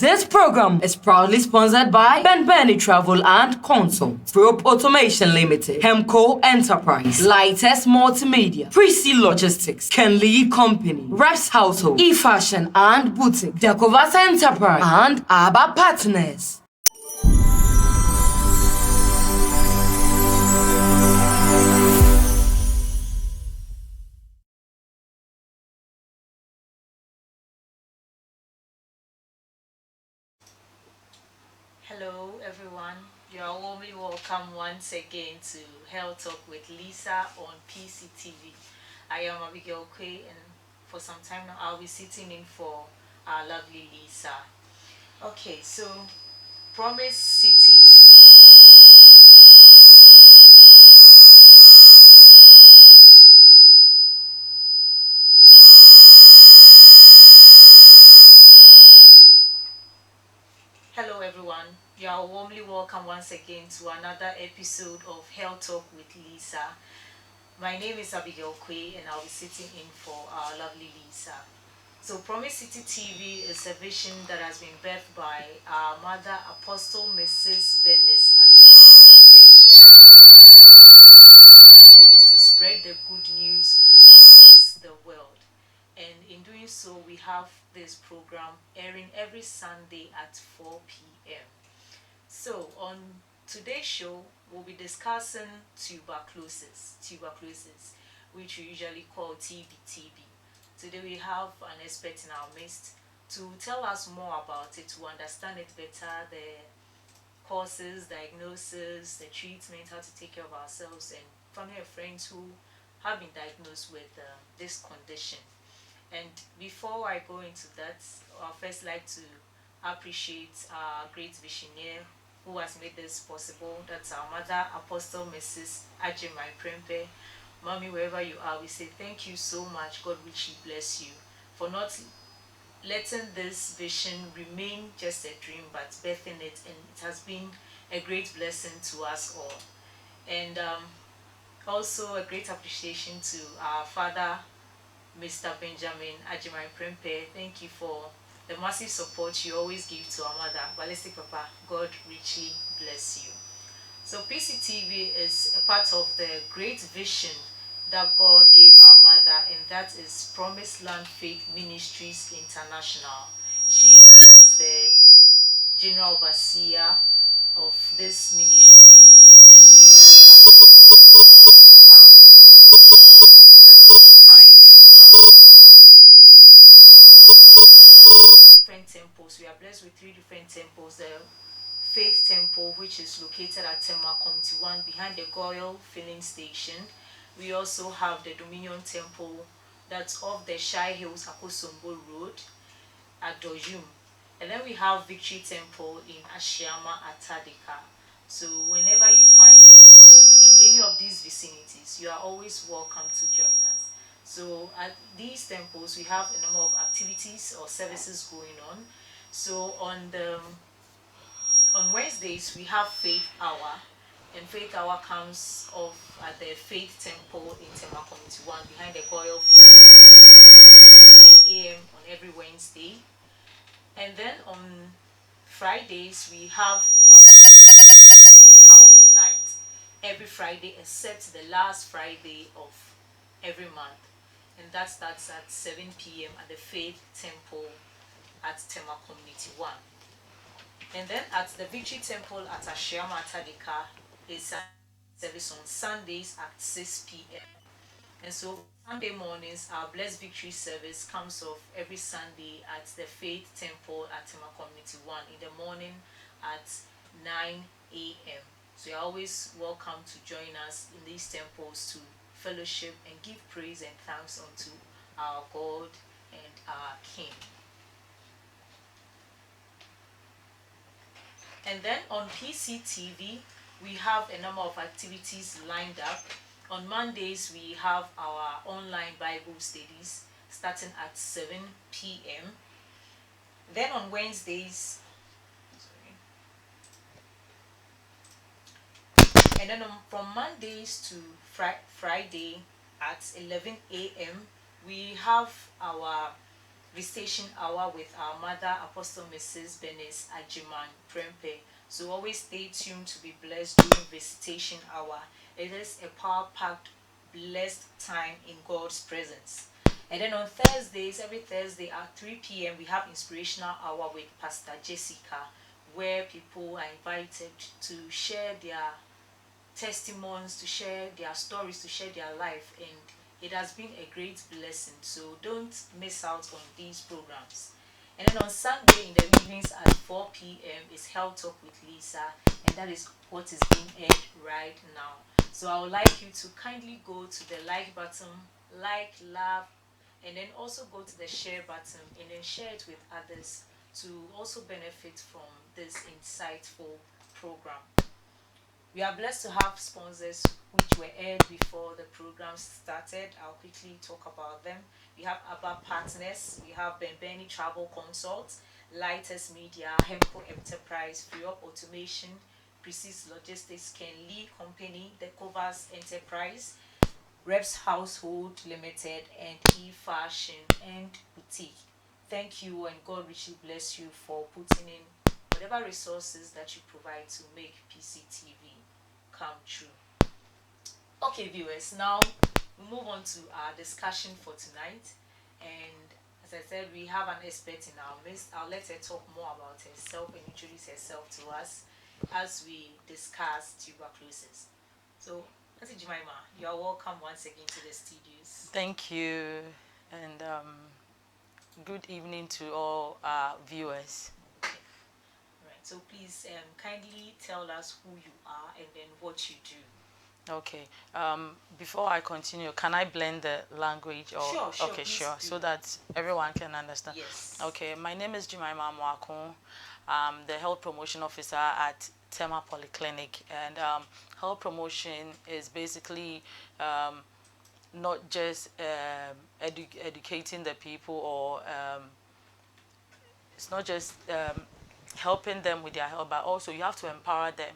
This program is proudly sponsored by Ben Benny Travel and Consult, Rope Automation Limited, Hemco Enterprise, Lightest Multimedia, Preci Logistics, Ken Lee Company, Reps Household, E-Fashion and Boutique, Decovas Enterprise, and ABBA Partners. Hello everyone, you are warmly welcome once again to Health Talk with Lisa on PCTV. I am Abigail Kwe, and for some time now I'll be sitting in for our lovely Lisa. Okay, so Promise City TV. Hello everyone, you are warmly welcome once again to another episode of Health Talk with Lisa. My name is Abigail Kwe, and I'll be sitting in for our lovely Lisa. So Promise City TV is a vision that has been birthed by our mother, Apostle Mrs. Bernice Ajimai. And the goal of TV is to spread the good news across the world. And in doing so, we have this program airing every Sunday at 4 p.m. So on today's show, we'll be discussing tuberculosis, which we usually call TB. Today we have an expert in our midst to tell us more about it, to understand it better, the causes, diagnosis, the treatment, how to take care of ourselves, and family and friends who have been diagnosed with this condition. And before I go into that, I'd first like to appreciate our great visionary who has made this possible. That's our mother, Apostle Mrs. Ajimai Prempe. Mommy, wherever you are, we say thank you so much. God richly bless you for not letting this vision remain just a dream, but birthing it, and it has been a great blessing to us all. And also a great appreciation to our father, Mr. Benjamin Ajimai Prempe. Thank you for the massive support you always give to our mother. Ballistic Papa, God richly bless you. So PCTV is a part of the great vision that God gave our mother, and that is Promised Land Faith Ministries International. She is the general overseer of this ministry, and we have fellowship times throughout the week, and we meet at 3 different temples. We are blessed with 3 different temples. The Faith Temple, which is located at Tema Community 1 behind the Goyle filling station. We also have the Dominion Temple that's off the Shire Hills Akosombo Road at Dojum. And then we have Victory Temple in Ashiama Atadika. So whenever you find yourself in any of these vicinities, you are always welcome to join us. So at these temples, we have a number of activities or services going on. So on Wednesdays, we have Faith Hour, and Faith Hour comes off at the Faith Temple in Tema Community 1 behind the Goyle Field at 10 a.m. on every Wednesday. And then on Fridays, we have our half night every Friday except the last Friday of every month. And that starts at 7 p.m. at the Faith Temple at Tema Community 1. And then at the Victory Temple at Ashiama Atadika is a service on Sundays at 6 p.m. And so Sunday mornings, our Blessed Victory service comes off every Sunday at the Faith Temple at Tema Community 1 in the morning at 9 a.m. So you're always welcome to join us in these temples to fellowship and give praise and thanks unto our God and our King. And then on PCTV, we have a number of activities lined up. On Mondays, we have our online Bible studies starting at 7 p.m. Then on Wednesdays, and then from Mondays to Friday at 11 a.m., we have our visitation hour with our mother, Apostle Mrs. Benis Ajiman Prempe. So always stay tuned to be blessed during visitation hour. It is a power-packed, blessed time in God's presence. And then on Thursdays, every Thursday at 3 p.m., we have inspirational hour with Pastor Jessica, where people are invited to share their testimonies, to share their stories, to share their life, and it has been a great blessing. So don't miss out on these programs. And then on Sunday in the evenings at 4 p.m. is Health Talk with Lisa, and that is what is being aired right now. So I would like you to kindly go to the like button, like, love, and then also go to the share button and then share it with others to also benefit from this insightful program. We are blessed to have sponsors which were aired before the program started. I'll quickly talk about them. We have ABBA Partners, we have Benbeni Travel Consults, Lightest Media, Hemco Enterprise, Free Up Automation, Precise Logistics, Ken Lee Company, The Covers Enterprise, Reps Household Limited, and E-Fashion and Boutique. Thank you, and God richly bless you for putting in whatever resources that you provide to make PCTV come true. Okay, viewers, now we move on to our discussion for tonight. And as I said, we have an expert in our midst. I'll let her talk more about herself and introduce herself to us as we discuss tuberculosis. So, Auntie Jemima, you are welcome once again to the studios. Thank you, and good evening to all our viewers. Right. So please kindly tell us who you are and then what you do. Okay. Before I continue, can I blend the language? Or Sure. Okay, Please sure, do. so that everyone can understand. Yes. Okay. My name is Jemima Mwakun. I'm the health promotion officer at Tema Polyclinic, and health promotion is basically not just educating the people, or it's not just helping them with their health, but also you have to empower them.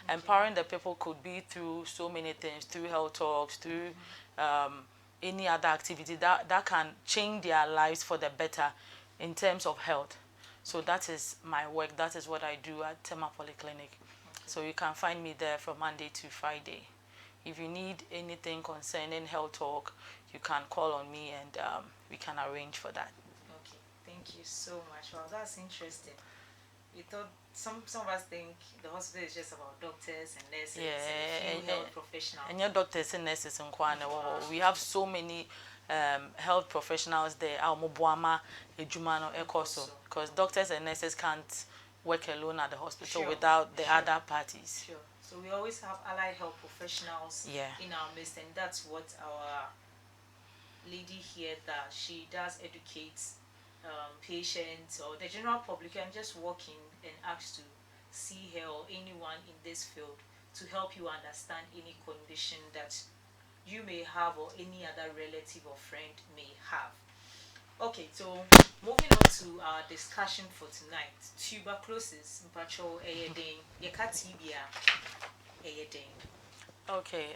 Okay. Empowering the people could be through so many things, through health talks, through any other activity that can change their lives for the better in terms of health. So that is my work. That is what I do at Tema Polyclinic. Okay. So you can find me there from Monday to Friday. If you need anything concerning health talk, you can call on me, and we can arrange for that. Okay, thank you so much. Well, that's interesting. We thought some of us think the hospital is just about doctors and nurses, and health professionals. And your doctors and nurses in Kwana. We have so many health professionals there. Our Mobuama, Ejumano, Ekoso, because doctors and nurses can't work alone at the hospital without the other parties. Sure. So we always have allied health professionals in our midst, and that's what our lady here does. She does educate patients or the general public. I'm just walking and asked to see her or anyone in this field to help you understand any condition that you may have or any other relative or friend may have. Okay, so moving on to our discussion for tonight. Tuberculosis, mpacho eyedin, yeka tibia eyedin. Okay,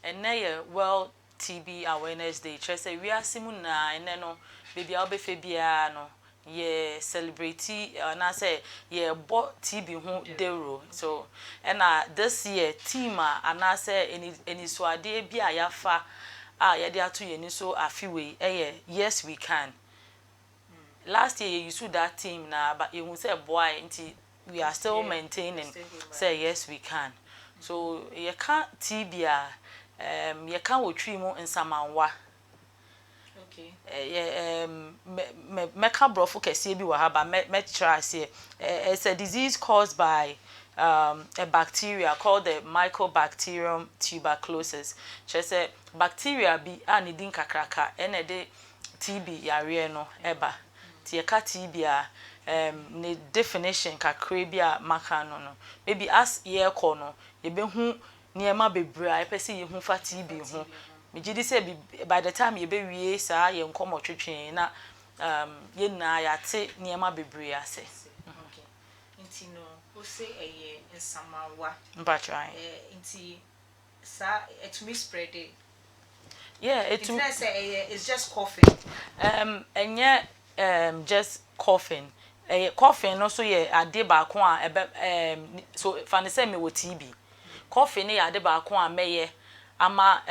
and now World TB Awareness Day. Just say we are simuna and no baby I'll be fabiano. Yeah, celebrate and I say yeah, bought TB home dero. So and this year teama and I say any swade be a yafa yadia to ye so a few way. Yes we can. Last year you saw that team now, but you will say boy we are still maintaining. Say yes we can. So you can't tibia you can't retreat more in Samanwa. Okay. Meka brofo kese bi wa ha ba me try say it's a disease caused by a bacteria called the Mycobacterium tuberculosis. Just a bacteria bi anidin kakraka ene de TB yare no eba. Ti yeka TB a ne definition kakra bi a maka no maybe as ye ko no ye be hu niema bebre a pese ye hu fa TB hu me gidi say by the time ye be wie saa ye nkomo twetwe na ye na ya te niema bebre ase. Okay. Inti no o say eye nsamawa Mba try. Inti sa etumi spread it. Yeah, it's just coughing. And yet, just coughing. Coughing also yeah, ade ba ko a so fane say me wo TB. Coughing ya ade ba ko a meye ama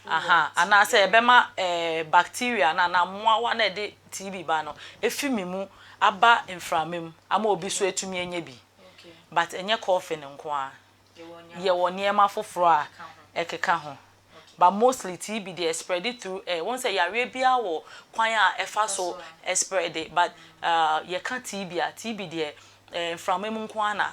aha ana say ebema bacteria na moa na de TB ba no efi mi mu aba inframem ama obi so etumi enye bi. Okay. But enye coughing nko a ye woni ema foforo a ekeka ho. But mostly TB they spread it through once a Arabia or kwan a efa so spread it, but you can't TB there from emunkwana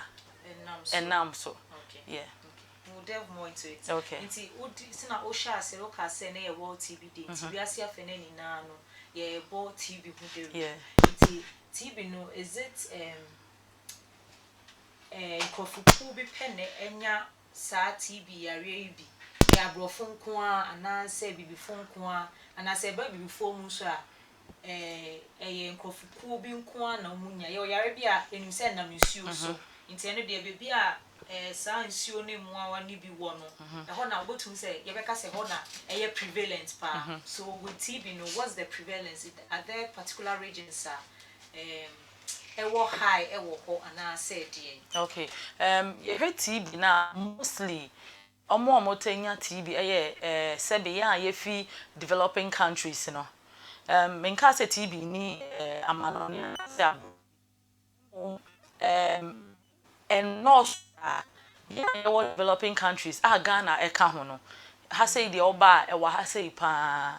and nam so okay. Yeah. Okay. We'll delve more into it. Okay. Nti sina osha se oka se na ye wo TB dey. TB asia fe na ni na no ye bo TB hu dey. Yeah. Nti TB no is it kofuku bi pene enya sa TB yare yi bi. Ya brofo nko a ana se bibifo nko a ana se ba bibifo mu so a nkofuku bi nko a na munya ye oyare bi a enim se na nsuo so nti ene de bebi a sa nsuo ne mu a wani bi wo no ho na obotum se ye beka se ho na prevalent pa. So with TB no, what's the prevalence? Are there particular regions ewo high ewo ho ana se de? Okay. You heard TB na mostly omo tenya TB sebe ya ye fi developing countries no menka se TB ni amano se and north yeah developing countries Ghana eka ho no ha say de oba ha say pa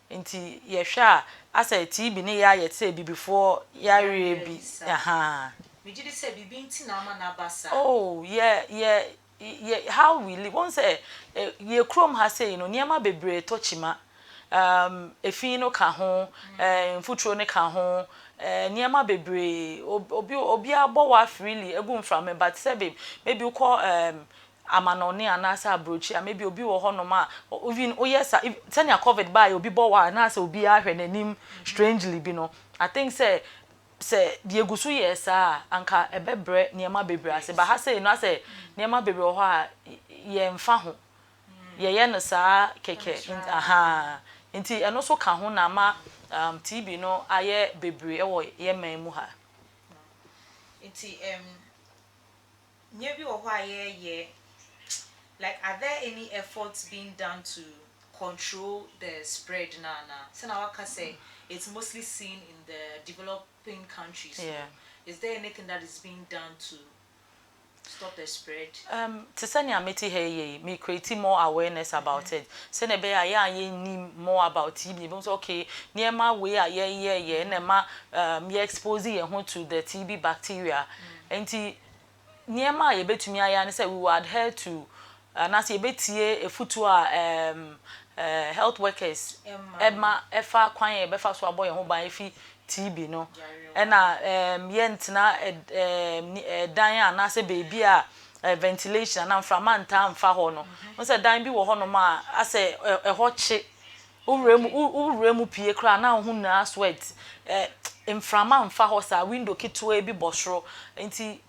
nti ye hwa asa TB ni ya say bi before ya re bi aha me ji say bibi nti na ama na basa. Oh yeah how we live once ye chrome ha say no niema bebre tochima efi no ka ho mfutro ne ka ho niema bebre obi abo wa freely egu mframe but say maybe you call amanone anasa abrochi maybe obi wo ho no ma even yes tanya covid by obi bo wa anasa obi ahwe nanim strangely bi no I think say die gusu yesa anka ebebre niema bebre ase ba ha say no ase niema bebre ho a ye mfa ho ye no saa keke aha nti eno so ka ho na ma TB no aye bebre ewo ye man mu ha nti nye bi wo ho aye like are there any efforts being done to control the spread na so na waka say it's mostly seen in the developing countries. Yeah. Is there anything that is being done to stop the spread? To send ameti hey me create more awareness about it. Send a be ye need more about TB. Because okay, near my way and ma me expose ye to the TB bacteria. And near my ye bet me I say we will adhere to and as ye betie a futu health workers Emma efa kwan e befa so aboy ho ban efi TB no e na ye ntina dan ana se baby a ventilation na mframa nta mfa ho no won se dan bi wo ho no ma ase ho che uremu pie kra na ho na sweat mframa mfa ho sa window kitwa bi bosoro nti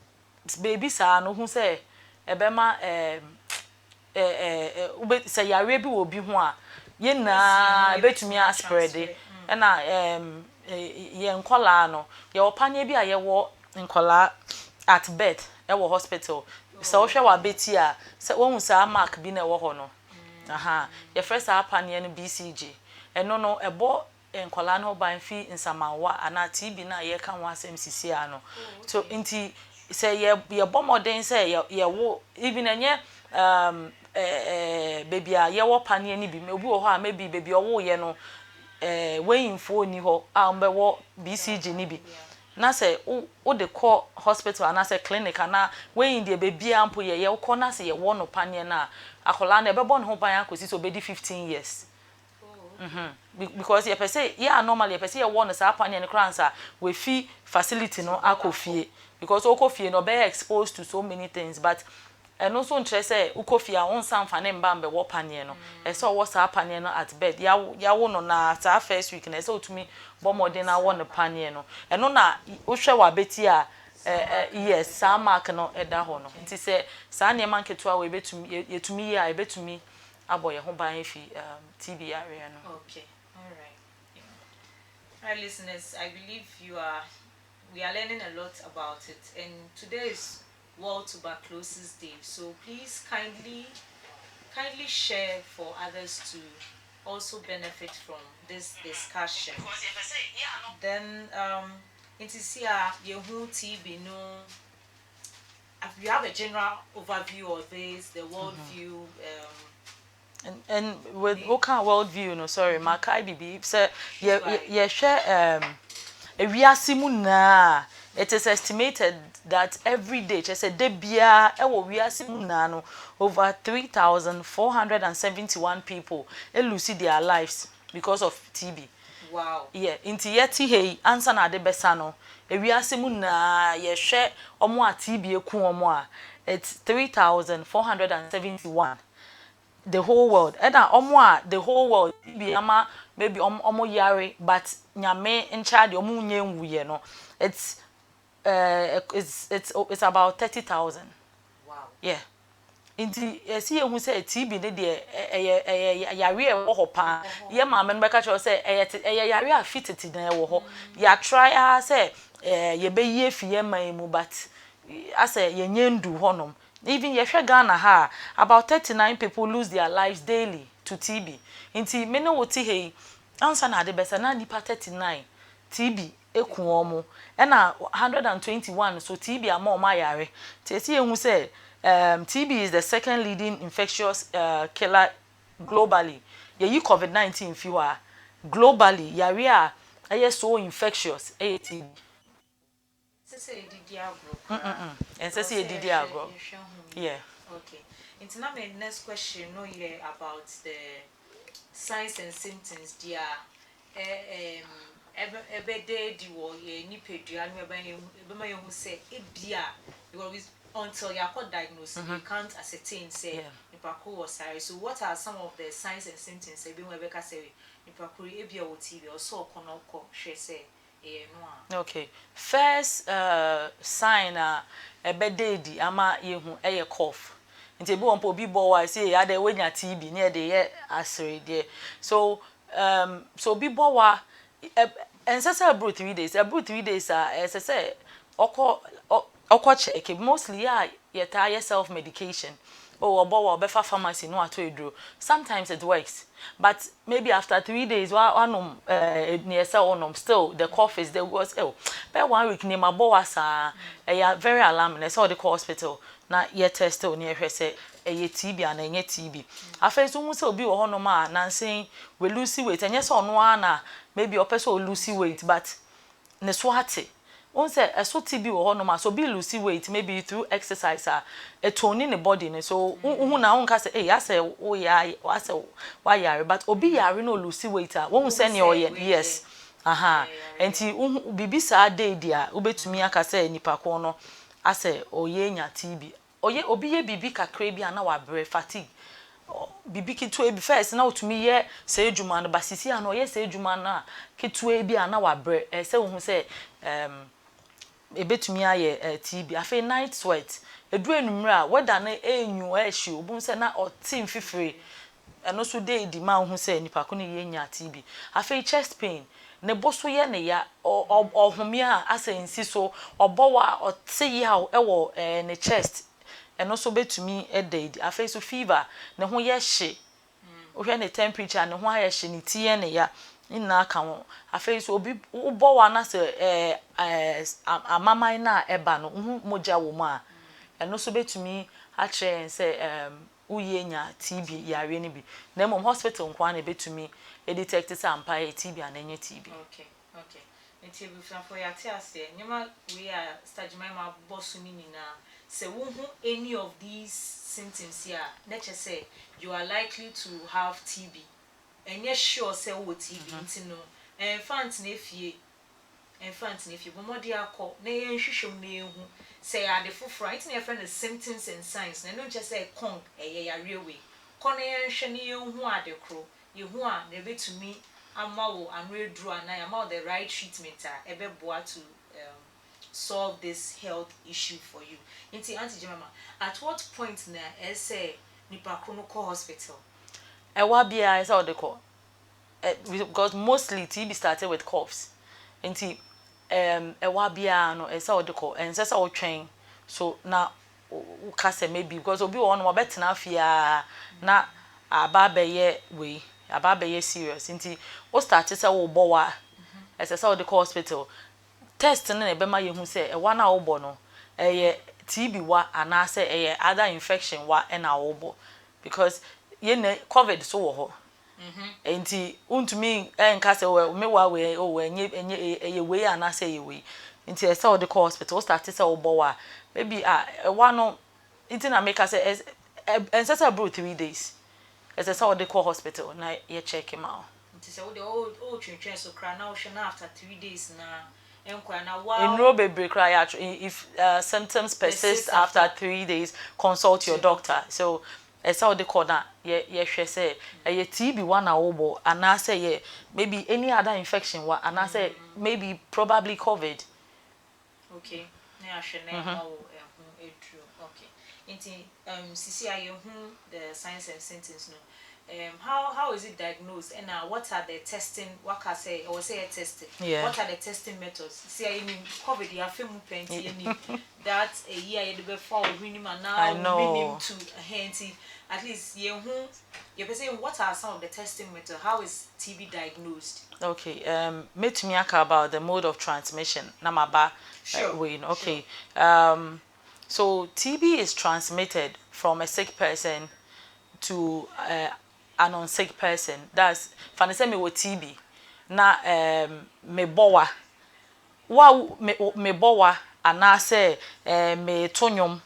baby sa no hu se ebema ube say yare bi wo bi ho a ye na betumi a spread na ye nkola no ye opanye bi a ye wo nkola at birth e wo hospital so wo hwe wa beti a se wo hu sa mark bi na wo ho no aha ye first apanye no BCG eno no ebo nkola no ban fi nsamawa ana TB na ye kan wa asem sisi a no so nti se ye bomoden se ye wo even enye baby a ye wo panie ni bi me obi wo ho a maybe baby owo ye no weyinfo ni ho a mbe wo BCG ni bi na se o de call hospital ana se clinic ana weyin de baby ampo ye wo na se ye wo no panie na akola na ebebo no ho ban akosi so be di 15 years. Because ye pese yeah normally ye pese ye wo no sa panie ne kransa we fi facility no akofie because okofie no be exposed to so many things but and also interest ukofia on sam fane mbambe wo panie no e so wo sa panie no at bed ya wo no na sa first week na e so tumi bo modern na wo no panie no e no na wo hwe wa beti a yes sa mark no e da ho no nti se sa ne man ketua we betumi yetumi ya e betumi abo ye ho ban efi TB area no. Okay, all right. Yeah. All right, listeners, I believe we are learning a lot about it, and today is World Tuberculosis Day. So please kindly share for others to also benefit from this discussion. Then into see yehu TB no, if you have a general overview of this, the world view. And with Oka world view no sorry Makai bibi say ye share ewiase mu na it is estimated that every day just a day bia e wo wiase mu na no over 3,471 people lose their lives because of TB. Wow. Yeah, inti yeti hey answer na de besa no ewiase mu na ye hwe omo a TB eku omo a it's 3,471 the whole world. And the whole world be ama maybe omo yare but nyame in charge omo nyenwuye no. It's about 30,000. Wow. Yeah. Inti see who say TB ne de yare e wo ho pa. Ye ma me no beka cho say yare a fitted na e wo ho. Ya try say ye be ye fie man mu but ase ye nyendu honom. Even yehwe Ghana ha about 39 people lose their lives daily to TB. Inti me no woti hey answer na de besa na nipa 39 TB eku omo e na 121 so TB ama o mayare. Tesi ehun say TB is the second leading infectious killer globally. Ye COVID-19 fiwa globally yare a so infectious TB. Say did agro. And say did agro. Yeah. Okay. Into now my next question no here about the signs and symptoms dia ebe day di wo ye ni pedua no ebe ma ye hu say ebia because until you are diagnosed you can't ascertain say nipako was sorry. So what are some of the signs and symptoms ebe we beka say nipako ebia wo TB or so kono ko hwe say okay. First sign ebe day di ama ye hu eye cough. Nti bi won po bi bo wa say ya de wenya TB ne de ye asere de. So bi bo wa ensese about 3 days. About 3 days say okọ check mostly ye try self medication. Oh, obo befa pharmacy no ato edro. Sometimes it works. But maybe after 3 days one near say still the cough is there was But 1 week near my boss very alarming. I saw the hospital na ye test near her say TB and enye TB. After so mu say obi wo hono ma na say we lose weight and yes or no na maybe o person lose weight but ne so ate on say so TB wo hono ma so be lose weight maybe through exercise toning the body ne so hu na won ka say ya say wo ya say wa yare but obi yare no lose weight won say ne o yes enti bibi sa day dia obetumi aka say nipa ko no ase oye nya TB obi ye bibi kakra bi ana wa bre fatigue bibi kitu ebi first na otumi ye say edwuma no basisi ana oye say edwuma na kitu ebi ana wa bre say wo hu say ebetumi aye TB afi night sweat edu enumra weda na enyu ehye obun say na otim fifire eno so dey di ma hu say nipa ko ne ye nya TB afi chest pain ne boso ye ne ya ohome a asensi so obowa ote ya ewo ne chest eno so betumi ededi afi so fever ne ho ye hye ohwe ne temperature ne ho aye hye ne tie ne ya ina aka ho afi so obi ubowa na se amamai na eba no moja wo mu a eno so betumi a kire say uye nya TB yare ne bi na mom hospital nkwa na betumi e detect say ampa TB and enye TB. Okay. Nti bi for ya ti ase nyema we are stagimai ma boss ni na say wo hu any of these symptoms here nature say you are likely to have TB and you sure say wo TB nti no infant na efie bo modi akọ na ye nhwehwem na ehu say ade foforo it na friend the symptoms and signs na no just say con yare we kon ye nhwe na ye hu ade kro ye hu a na betumi ama wo anredru ana ama the right treatment ebe boa to solve this health issue for you. Nti Auntie Jemama, at what point na say nipa ko no call hospital? ewa bia is how they call because mostly TB started with coughs. Nti ewa bia no is how they call and say how train so na ukase maybe because obi won mo betena afia na ababeye we ababeye serious nti o started say wo bowa ese say the hospital test na e be ma yehu say ewa na wo bo no eye TB wa anase eye other infection wa e na wo bo because ye na covid so wo ho enti untumi enka say me wa we o enye eye we anase eye we nti ese wo the hospital started say wo bo wa maybe one no enti na make say say bro 3 days ese say wo the hospital na ye check him out. So the old children so cry now after 3 days na enquire na wow. In no baby cry if symptoms persist after 3 days consult your doctor. So as how they call that ye say a TB one obo and I say maybe any other infection what and I say maybe probably COVID. Okay. Na okay. Inti sisi ayo the signs and symptoms no. How is it diagnosed and what are the testing what can say or say testing what are the testing methods see I mean COVID you feel plenty that a year before minimum now minimum to handy at least you saying what are some of the testing methods how is TB diagnosed. Okay met me about the mode of transmission namaba sure okay sure. So TB is transmitted from a sick person to an unsick person. That's fancy say me with TB na me bowa me bowa anase me tonyom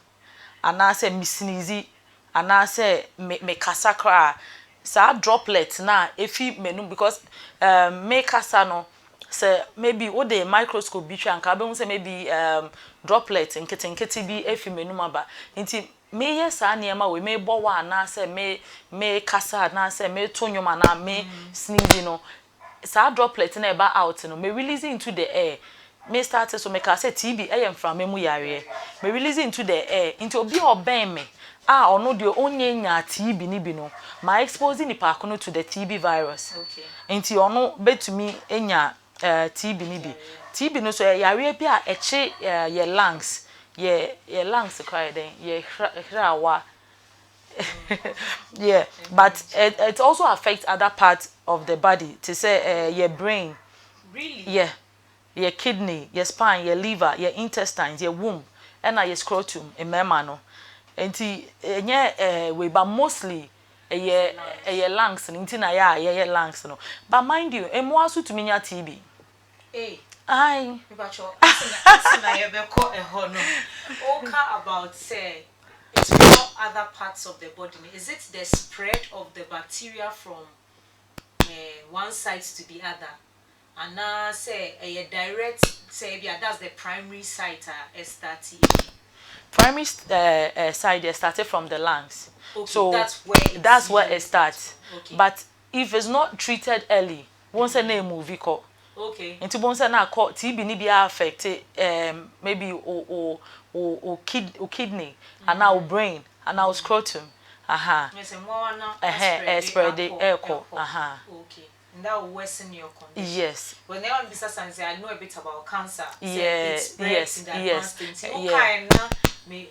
anase me sneezy anase me kasakra sa droplet na efi menum because me kasa no say maybe what the microscope bi twa nka be say maybe droplet nkete bi efi menum aba nti me yes aniema we me bowa na say me kasa na say me tonyoma na me sneezing no sa droplet na eba out no me release into the air me start so me ka say TB em from me mu yare me release into the air into obi oben me ono de onye nya TB ni bi no my exposing nipa kono to the TB virus okay into ono betumi enya TB ni bi TB no so yare bi a eche ye lungs ye lungs cry then ye hrawa yeah but it also affects other parts of the body to say your brain really yeah your kidney your spine your liver your intestines your womb and your scrotum emema no enti enye we but mostly your lungs nti na ya lungs no but mind you emo aso to minya TB Aye. About say it's from other parts of the body. Is it the spread of the bacteria from one side to the other? And now say a direct say that's the primary site starting. Primary side started from the lungs. Okay, so that's where it starts. Okay. But if it's not treated early, once a name movie call. Okay. Into bonsa na call TB ni be affect maybe kidney and now brain and now scrotum. Aha. Spread the echo. Aha. Okay. And that will worsen your condition. Yes. When they want business and say I know a bit about cancer. Yes. Yes. Okay. Me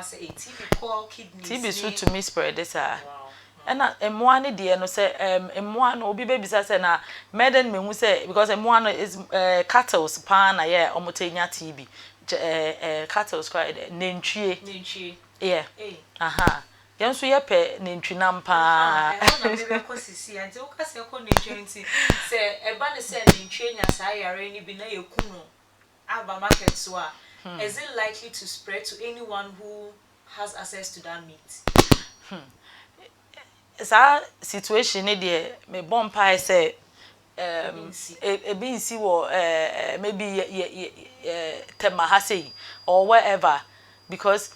say TB call kidney. TB so to me spread this Wow. And emwa ne de no say emwa no obi be bisa say na meden me hu say because emwa no is cattle pan na ye omotenya TB cattle square nentwie yeah aha yen so ye pe nentwi nam pa na me be kosisi anti o ka se ko nentwie nti say eba ne say nentwie nya sa yare ni bi na yekunu aba market so a is it likely to spread to anyone who has access to that meat? Sa situation ne de me bompa say e be nsi wo maybe tema ha say or wherever because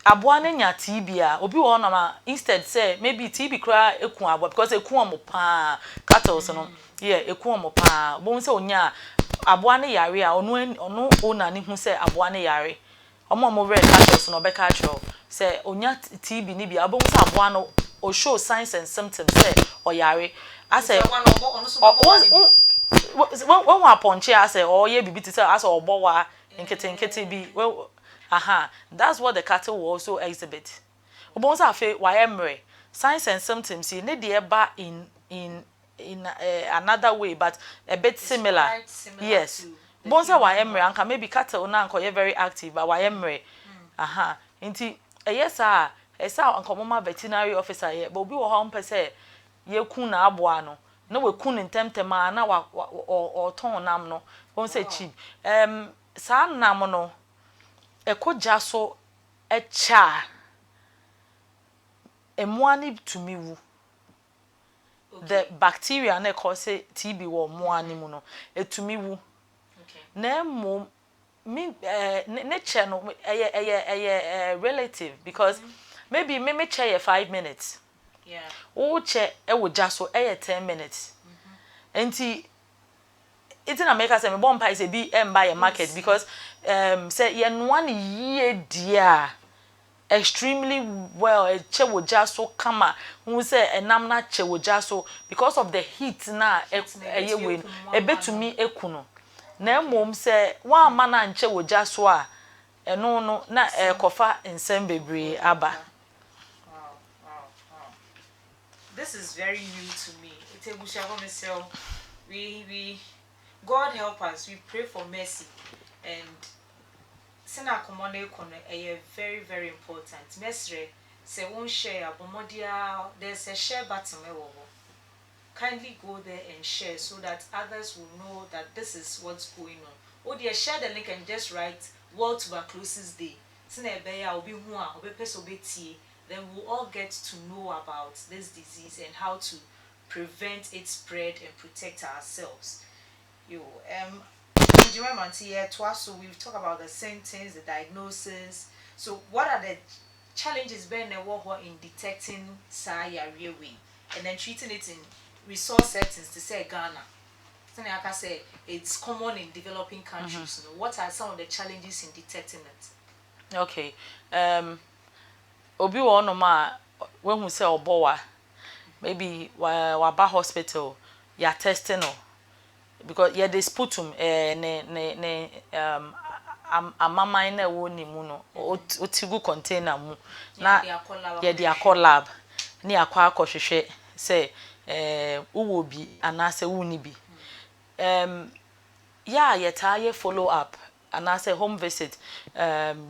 aboa na nya TB a obi wo na ma instead say maybe TB kra eku aboa because eku omo pa cattle no yeah eku omo pa bo nse onya aboa na yare a ono ona ne hu say aboa na yare omo red cattle no be cattle say onya TB ni bi abo nse aboa no or show signs and symptoms say or yare I say one ponche I say oh yeah bibi to say as or bowa nkete bi well that's what the cattle will also exhibit obonza afi why signs and symptoms you need the ba in another way but a bit similar. Yes bonza why anka maybe cattle na anka very active but why nti yes esa anka mama veterinary officer ye but obi wo ho mpese ye ku na aboa no na we ku ntemtem na wa o ton nam no won say cheap sa nam no ekoja so echa emuani to me wu the bacteria na cause TB wo muani mu no etumi wu na mom me nature no relative because maybe me chair 5 minutes o che e wo jaso 10 minutes enti it's in America say me bomb pie say be buy a market because say ye one year dear extremely well a che wo jaso kama who say enam na che wo jaso because of the heat na ye we e betumi ekuno na mom say wa ma na nche wo jaso a eno no na kofa nsem bebre aba. This is very new to me. We God help us. We pray for mercy and sena komone kono very very important. Mesre say won share abomodia there's a share button kindly go there and share so that others will know that this is what's going on. Or they share the link and just write World Tuberculosis Day. Sena ebeya obi hu a obi pese obi tie. Then we'll all get to know about this disease and how to prevent its spread and protect ourselves. So we've talked about the symptoms, the diagnosis. So what are the challenges in detecting SARS and then treating it in resource settings to say Ghana? So like I say, it's common in developing countries. You know, what are some of the challenges in detecting it? Okay. Obi wo no ma when who say obowa maybe wa ba hospital ya testing no because yeah they sputum ne amama na wo ni mu no otigu container mu na yeah they call lab ni akwa akohwehwe say uwo bi anase wuni bi yeah ye follow up and I say home visit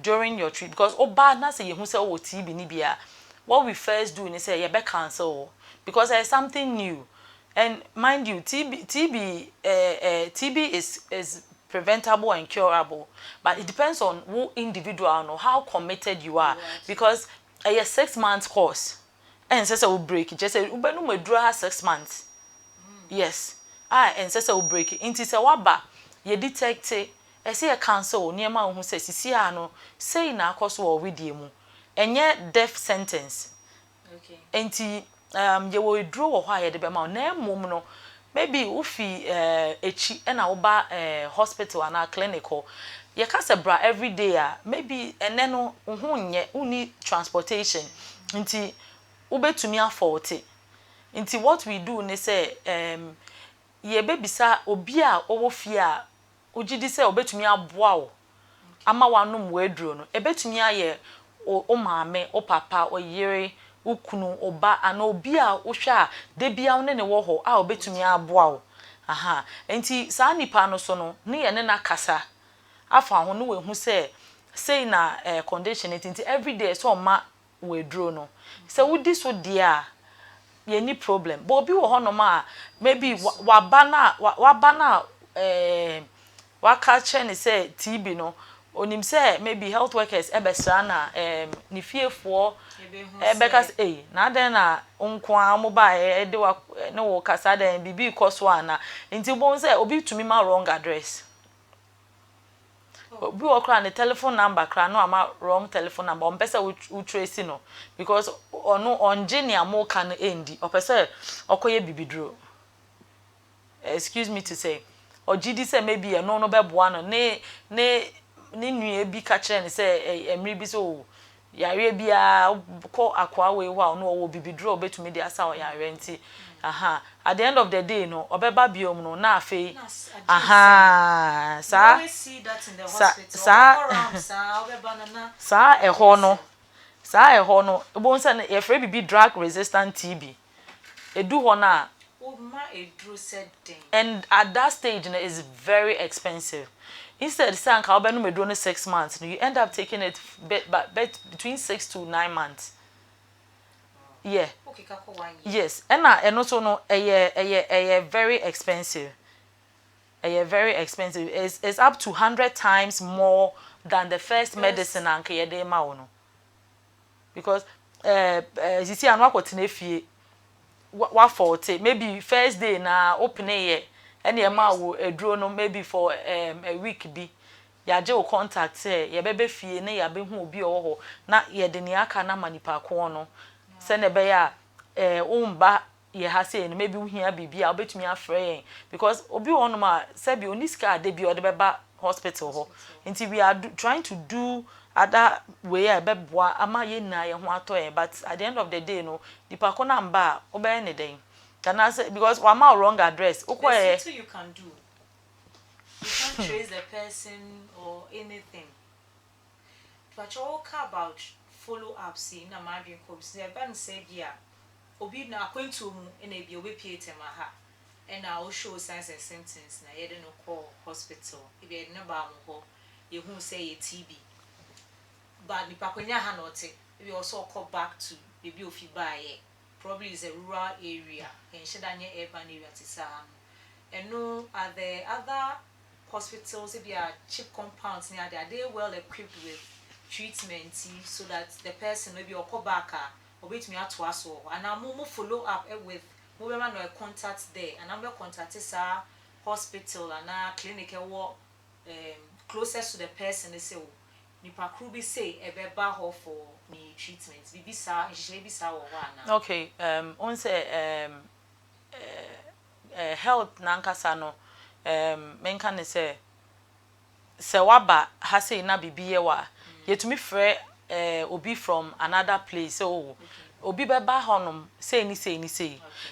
during your trip because oba na say you say oh TB ni bia what we first do is say you be cancel because there's something new and mind you TB is preventable and curable but it depends on who individual know how committed you are because a 6 months course and say we break it just say we no medura 6 months yes and say we break it into say waba you detect ese ye cancel niema hu se sisi ano say na akoso wo wedie mu enye death sentence okay enti ye wo duro wo ha ye de be ma na mum no maybe ufi echi na wo ba hospital ana clinical ye ka se bra every day maybe ene no hu nye uni transportation enti ubetumi afford enti what we do ne say ye bebisa obi a owo fie a ojidi se obetumi aboa wo ama wanum wedro no ebetumi aye o maame o papa o yere ukunu oba ana obi a wohwe a de bia ne wo ho a obetumi aboa wo enti saa nipa no so no ne ye ne na kasa afa ho no we hu se say na condition it enti every day so ma wedro no se wudi so dia ye ni problem but obi wo ho no ma maybe wabana waka chen say TB no onim say maybe health workers ebesra na ni fiefo ebekas na den na nko amoba de wa ne wo kasa den bibi koso ana nti bon say obi tumi ma wrong address obi okra ne telephone number kra no ama wrong telephone number on pesa we trace no because ono onje ni amoka no endi opese okoye bibidro excuse me to say or GD say maybe no beboa no ne nua bi ka kire ne say emri bi so yare bia ko akwa we ho no wo bibidro betumi dia sa o yare nti aha at the end of the day no obeba biom no na afei aha sa we see that in the hospital sa eho no sa eho no bo nsa ye free bibi drug resistant TB edu ho na and at that stage it is very expensive. Instead say anka obenu medro no 6 months you end up taking it between 6 to 9 months. Yeah. Okay, kako 1 year. Yes. And also no very expensive. Very expensive. It's up to 100 times more than the first medicine anka ye dey ma wo no. Because you see anwa kwotena fie wa 40 maybe first day na open ye and ye ma wo eduro no maybe for a week bi ya je o contact say ye bebe fie na ya be hu obi owo na ye de ne aka na manipa ko no se ne be ya umba ye ha say no maybe hu hia bibia obetumi afre yen because obi won ma se bi oniska ade bi o de beba hospital ho nti we are trying to do other way ebeboa ama ye na ye ho atoye but at the end of the day no the pakona mba obe ne den can I say because one more wrong address you can do you can't trace the person or anything but you talk about follow up see na ma dwen ko say ban say bia obi na akwantu mu na bia obi piete ma ha and I will show signs and symptoms na ye de no call hospital if ye ne ba mo ho ye hu say ye TB but the pakonya ha not we also call back to baby ofi bae probably is a rural area and shedanye urban area tisa and no are there other hospitals if you are cheap compounds near there are they well equipped with treatment so that the person maybe or call back or wait me at was and I move follow up with mobile man or contact there and I'm going contact this hospital and clinic closest to the person they say nipa kru bi say ebeba ho for me treatment bibisa nhye wo na okay on say health nankasa no menka ne say waba ha say na bibiye wa yetumi frɛ obi from another place so obi beba honom say ni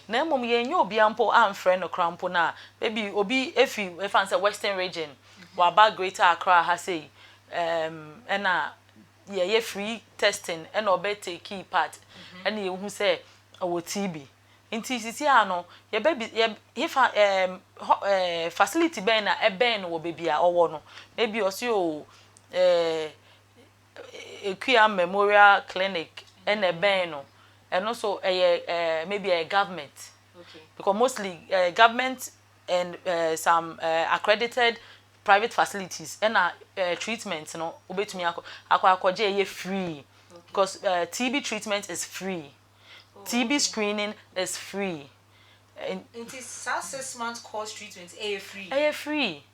na mom yenye obi ampo amfrɛ no krampo na maybe obi efi fan say western region waba greater Accra ha say and ye free testing and obe take key part and ye hu say o TB nti sisi ano ye baby ye facility ben na eben wo baby a owo no maybe also Equia Memorial Clinic and eben no and also maybe a government because mostly government and some accredited private facilities and treatments no obetumi akwaje ye free because TB treatment is free. TB screening is free. And it is 6 months course treatment free. Free.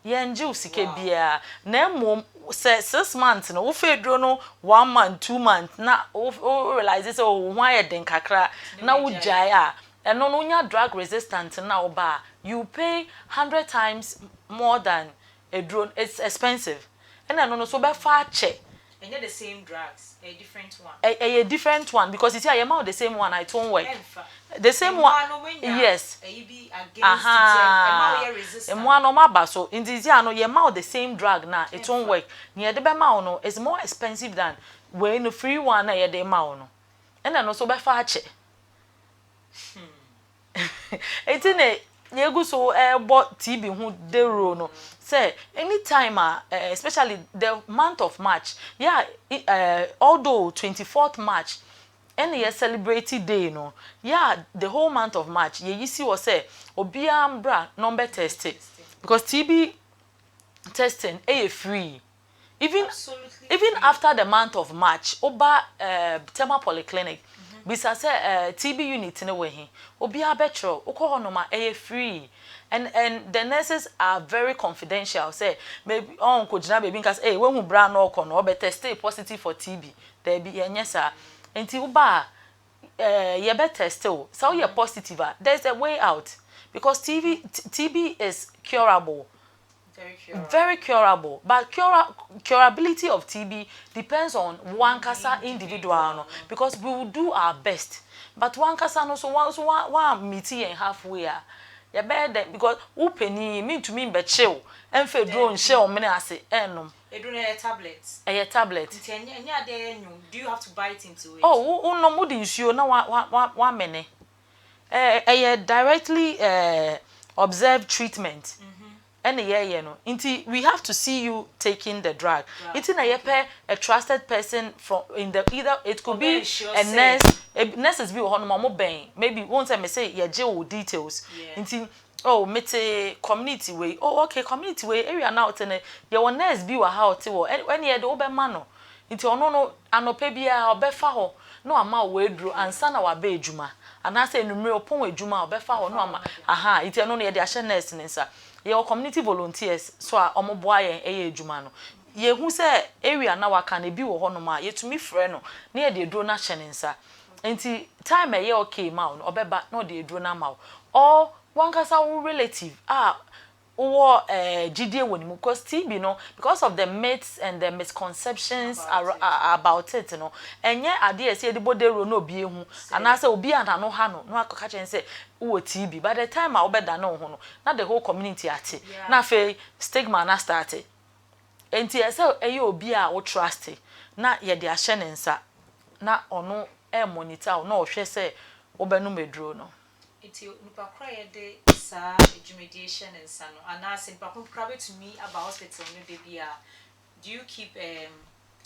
Yenju sike bia na mom say 6 months no wo fedro no 1 month 2 months na o realize say o ho ayeden kakra na wo jai a eno no nya drug resistant na oba you pay 100 times more than a drone. It's expensive and I no so be far check and they're the same drugs a different one a different one because you see I am out the same one I don't work the same one yes and one normal ba so in this year no you am the same drug now it won't work near the be ma no is more expensive than when the free one na ye dey ma no and I no so be far check etine yegu so TB hu dero no say anytime especially the month of March yeah although 24th March any year celebrate day no yeah the whole month of March ye see was say obiambra number tested because TB testing free even after the month of March oba Tema Polyclinic bisa say TB unit ne we he obi abetro ukọ honoma free and the nurses are very confidential say maybe on ko jina baby nkas when hu bra no ko no be test positive for TB there be yenye sa enti uba ye be test o so you positive there's a way out because TB is curable Very curable. But curability of TB depends on one kasa individual, no? Because we will do our best. But one kasa no so one meeting and halfway. Ya better because upeni mean to me be chill and fe drone shell many ase no. A tablet. A tablet. Do you have to bite into it? Oh, no more nsuo na one mene. A directly observed treatment. And no. Inti we have to see you taking the drug. It's in a trusted person from in the either it could be a nurse. A nurses be on mama bang. Maybe once I may say yeah jail details. Inti oh mete community way. Oh okay community way area now tene your nurse be wa how te wo when ye the obe mano. Inti ono no anope bia obefa ho no ama we dro ansa na wa be adwuma. Anase enumre opon adwuma obefa ho no ama aha inti ono no ye de ahye nurse nsa. Your community volunteers so a omoboa yen eye adwuma no ye hu se area na waka na bi wo ho no ma yetumi frɛ no na ye de dro na hye ne nsa enti time ye okay ma no obeba na de dro na ma or one kasa wo relative wo gidie woni mu because TB no because of the myths and the misconceptions about it no enye ade ese de bodero na obi ehu anase obi anano ha no no akaka chen say wo TB by the time a obeda na ho no na the whole community ate na fe stigma na start enti ese eye obi a wo trust na ye de ahye ne nsa na ono monitor na ohwe say obenu medro no iti nipa kra ye de sa education and sano and as in pakun private to me about hospital no baby do you keep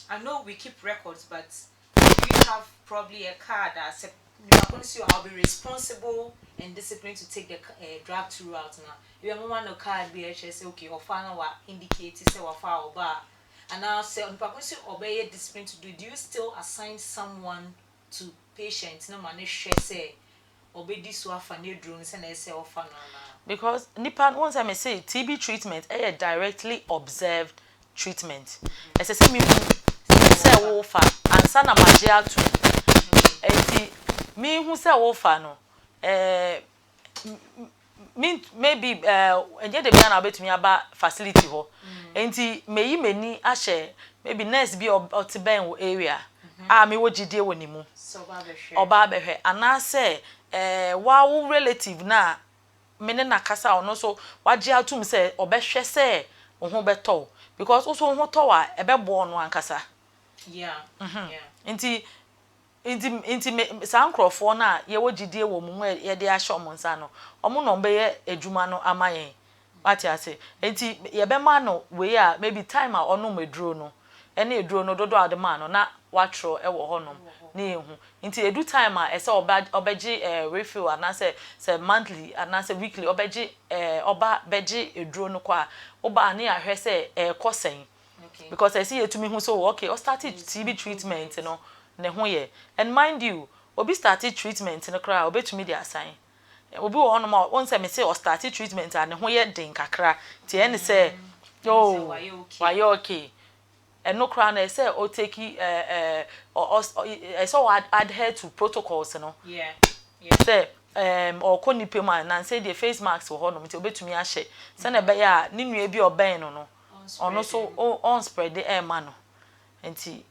I know we keep records but do you have probably a card that say nipa say I'll be responsible and disciplined to take the drug throughout now you mama no card be say okay or final wa indicate say wa fa oba and now say nipa say obey discipline to do you still assign someone to patients no man share say obedi so afa ne drone se na ese ofa no na because nipa once I may say TB treatment a directly observed treatment ese se mi se wo fa ansa na magia to enti mi hu se wo fa no maybe enje de bia na obetumi aba facility ho enti meyi meni ahye maybe nurse bi oteben wo area me wo gidie woni mu so oba behwe anase wa wo relative na mene na kasa ono so waje atum se obehwe se wo beto because also ho to wa ebebo no ankasa yeah inti sankrofo na ye wo gidie wo mu ye de ahye omo nsa no omo no be ye adwuma no amayen wati ase inti ye be ma no we a maybe time a ono meduro no ene eduro no dodo adema no na watro e wo honom na ehu nti edu time a ese obeji refill anase say monthly anase weekly obeji oba beji eduro no kwa oba na ahwe say kosen because I see etumi hu so okay o started TB treatment no ne ho ye and mind you obi started treatment no kra obetumi dey assign obi wo honom a won say me say o started treatment and ne ho ye den kakra ti ene say oh why okay and no crown I say or take I saw adhere to protocols yeah say or koni pema na say the face masks for hono nti obetumi ahye say na be ya ni nua bi oben no ono so on spread the air man no nti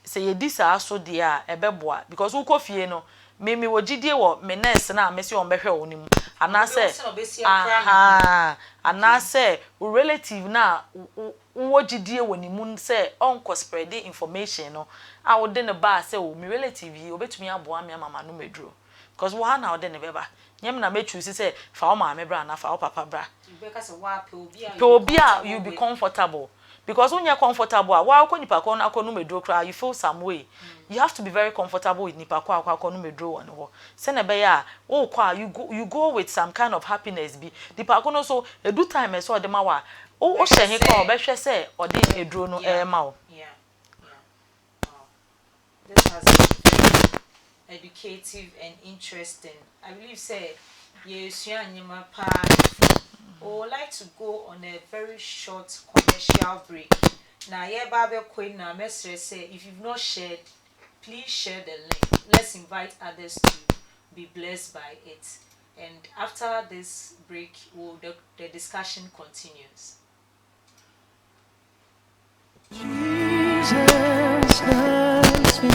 say ye di sa so de a ebeboa because wo kofie no me wo gidie wo me nurse na me se on behwe onim anase anase wo relative na wo gidie wonimu se on ko spread the information no a wo de ne ba se o me relative yi obetumi aboa me mama no medro because wo ha na wo de ne beba nyem na me choose se fa wo ma me bra na fa wo papa bra you be ka se wa pe obi a you be comfortable because when you're comfortable wa ko nipa ko na ko no medro kra you feel some way you have to be very comfortable with nipa ko akwa ko no medro won ho se na be ya wo kwa you go with some kind of happiness be nipa ko no so edu time so de ma wa o hye he ko obehwe se ode edro no ma wo yeah this has been educative and interesting. I believe say I would like to go on a very short commercial break. Now, yeah, Baba Queen, now, Mestre say, if you've not shared, please share the link. Let's invite others to be blessed by it. And after this break, the discussion continues. Jesus loves me.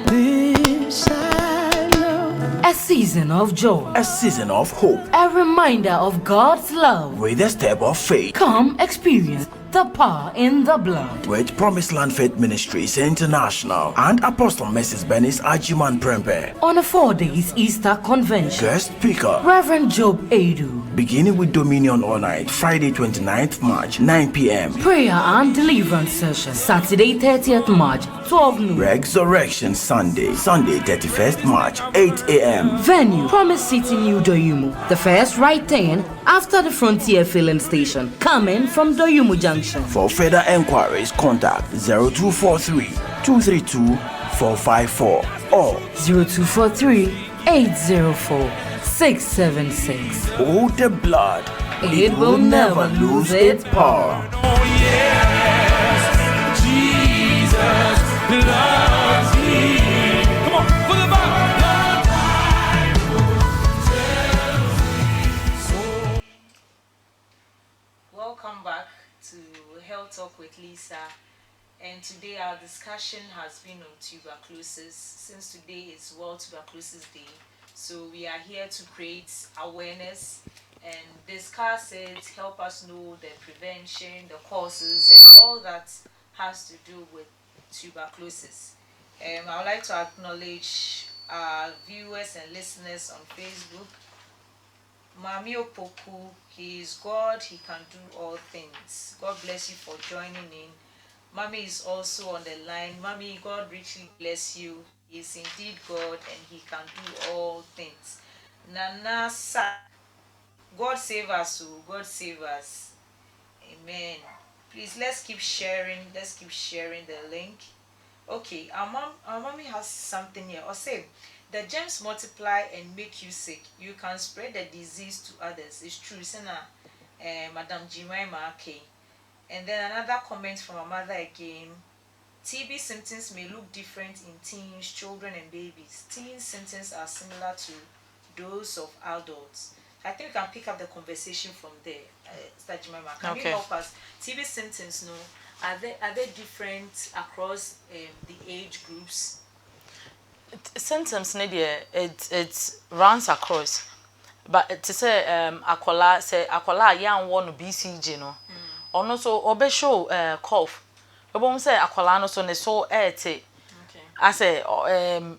This I know. A season of joy. A season of hope. A reminder of God's love. With a step of faith. Come experience the power in the blood. With Promised Land Faith Ministries International and Apostle Mrs. Benis Ajiman Prempe. On a 4 days Easter convention. Guest speaker Reverend Job Edu. Beginning with Dominion All Night, Friday 29th March, 9 p.m. Prayer and deliverance session, Saturday 30th March, 12 noon. Resurrection Sunday, Sunday 31st March, 8 a.m. Venue, Promise City, New Doyumu. The first right turn after the Frontier filling station, coming from Doyumu Junction. For further enquiries, contact 0243 232 454 or 0243 804 676. Oh, the blood. It will never lose its power. Oh yes, Jesus loves me. Come on, for the Welcome back to Health Talk with Lisa. And today our discussion has been on tuberculosis. Since today is World Tuberculosis Day, so we are here to create awareness and discuss it, help us know the prevention, the causes, and all that has to do with tuberculosis. I would like to acknowledge our viewers and listeners on Facebook. Mami Opoku, he is God, he can do all things. God bless you for joining in. Mami is also on the line. Mami, God richly bless you. He is indeed God and he can do all things. Nana Sa, God save us, oh, God save us. Amen. Please, let's keep sharing the link. Okay, our mommy has something here. Or say, the germs multiply and make you sick. You can spread the disease to others. It's true. Madam Jemima K. And then another comment from a mother again. TB symptoms may look different in teens, children, and babies. Teen symptoms are similar to those of adults. I think we can pick up the conversation from there. Mr. Jemima, can you help us? TB symptoms, no, are they different across the age groups? Symptoms, it runs across. But to say akola young one BCG no. Ono so obe show cough. Obo say akola no so ne so ete. Okay. As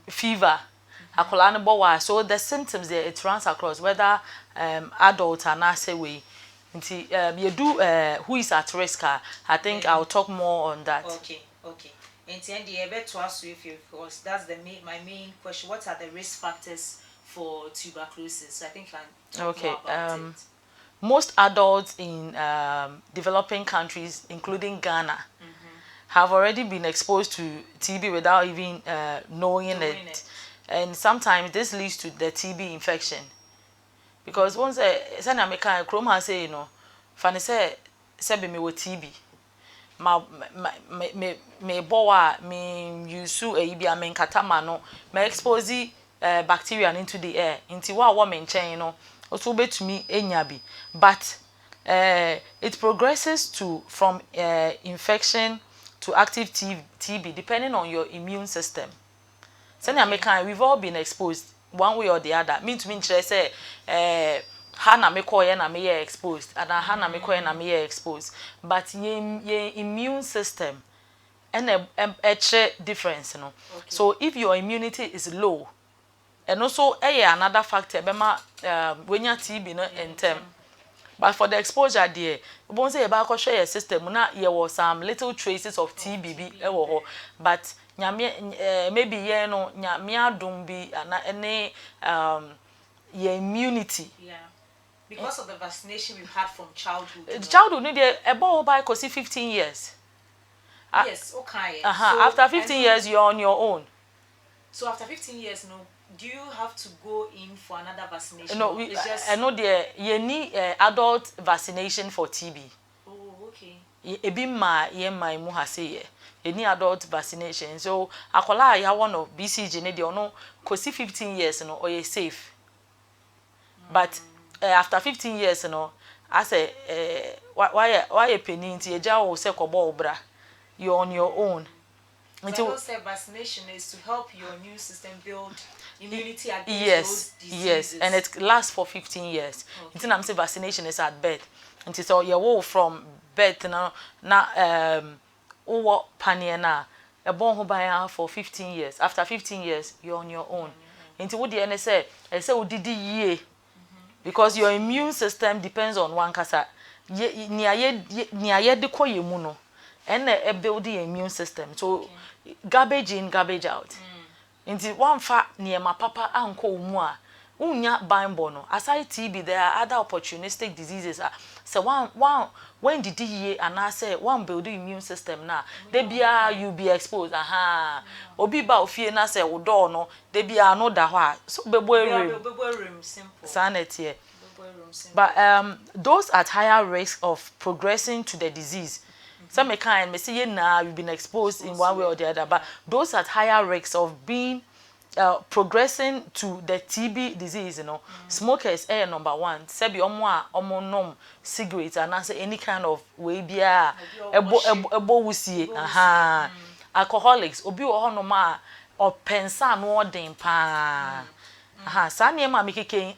fever. Akola no bo so the symptoms there it runs across whether adult or not say we. You do who is at risk. I think I'll talk more on that. Okay. And then the ebe to ask you because that's my main question. What are the risk factors for tuberculosis? So I think I talk more about it. Most adults in developing countries, including Ghana, have already been exposed to TB without even knowing it. And sometimes this leads to the TB infection. Because once I American Chrome has say, Fanny say me with TB. Me boa me use a bia me katama no me expose bacteria into the air into what woman chain also bet to me enyabi but it progresses from infection to active TB depending on your immune system. Send American, we've all been exposed one way or the other. Mean to me say hana me koye na me exposed and hana me koye na me exposed but ye immune system and a difference no. Okay. So if your immunity is low and also another factor bema when your TB no in term but for the exposure there we won't say about share your system na there was some little traces of TB but maybe no nyame adom bi any your immunity. Yeah. Because of the vaccination we've had from childhood. Childhood need about by 15 years. Yes, okay. So after 15 years you're on your own. So after 15 years, do you have to go in for another vaccination? No, I know you need adult vaccination for TB. Oh, okay. Ebi ma mu ha say you need adult vaccination. So akola ya one of BCG ne dey ono kosi 15 years no or you safe. But after 15 years I say why a penny nti eja wo se kobo obra you're on your own. So I will say vaccination is to help your immune system build immunity against those diseases. Yes, and it lasts for 15 years. Until I'm saying vaccination is at birth. Until so you're from birth now, over paniana, a born who for 15 years. After 15 years, you're on your own. Until what the NSA, I say, what did ye? Because your immune system depends on one kasa. Niye de koye muno, and a building immune system. So garbage in, garbage out. Inti one fa near my papa uncle moi. Unya bimbono. Aside TB, there are other opportunistic diseases. So one when did ye and I say one building immune system now? They be you be exposed. Aha. Obi ba ofie na say odo no. They be no da hwa. So bebo simple. Sanity. But those at higher risk of progressing to the disease. Some kind may say now you've been exposed in one way or the other, but those at higher risk of being progressing to the TB disease, you know, smokers are number one. Sebi omo nom cigarettes and answer any kind of way bia ebo wusie. Aha. Alcoholics obi o no ma or pensa no den pa. Aha. Sa niema mekeke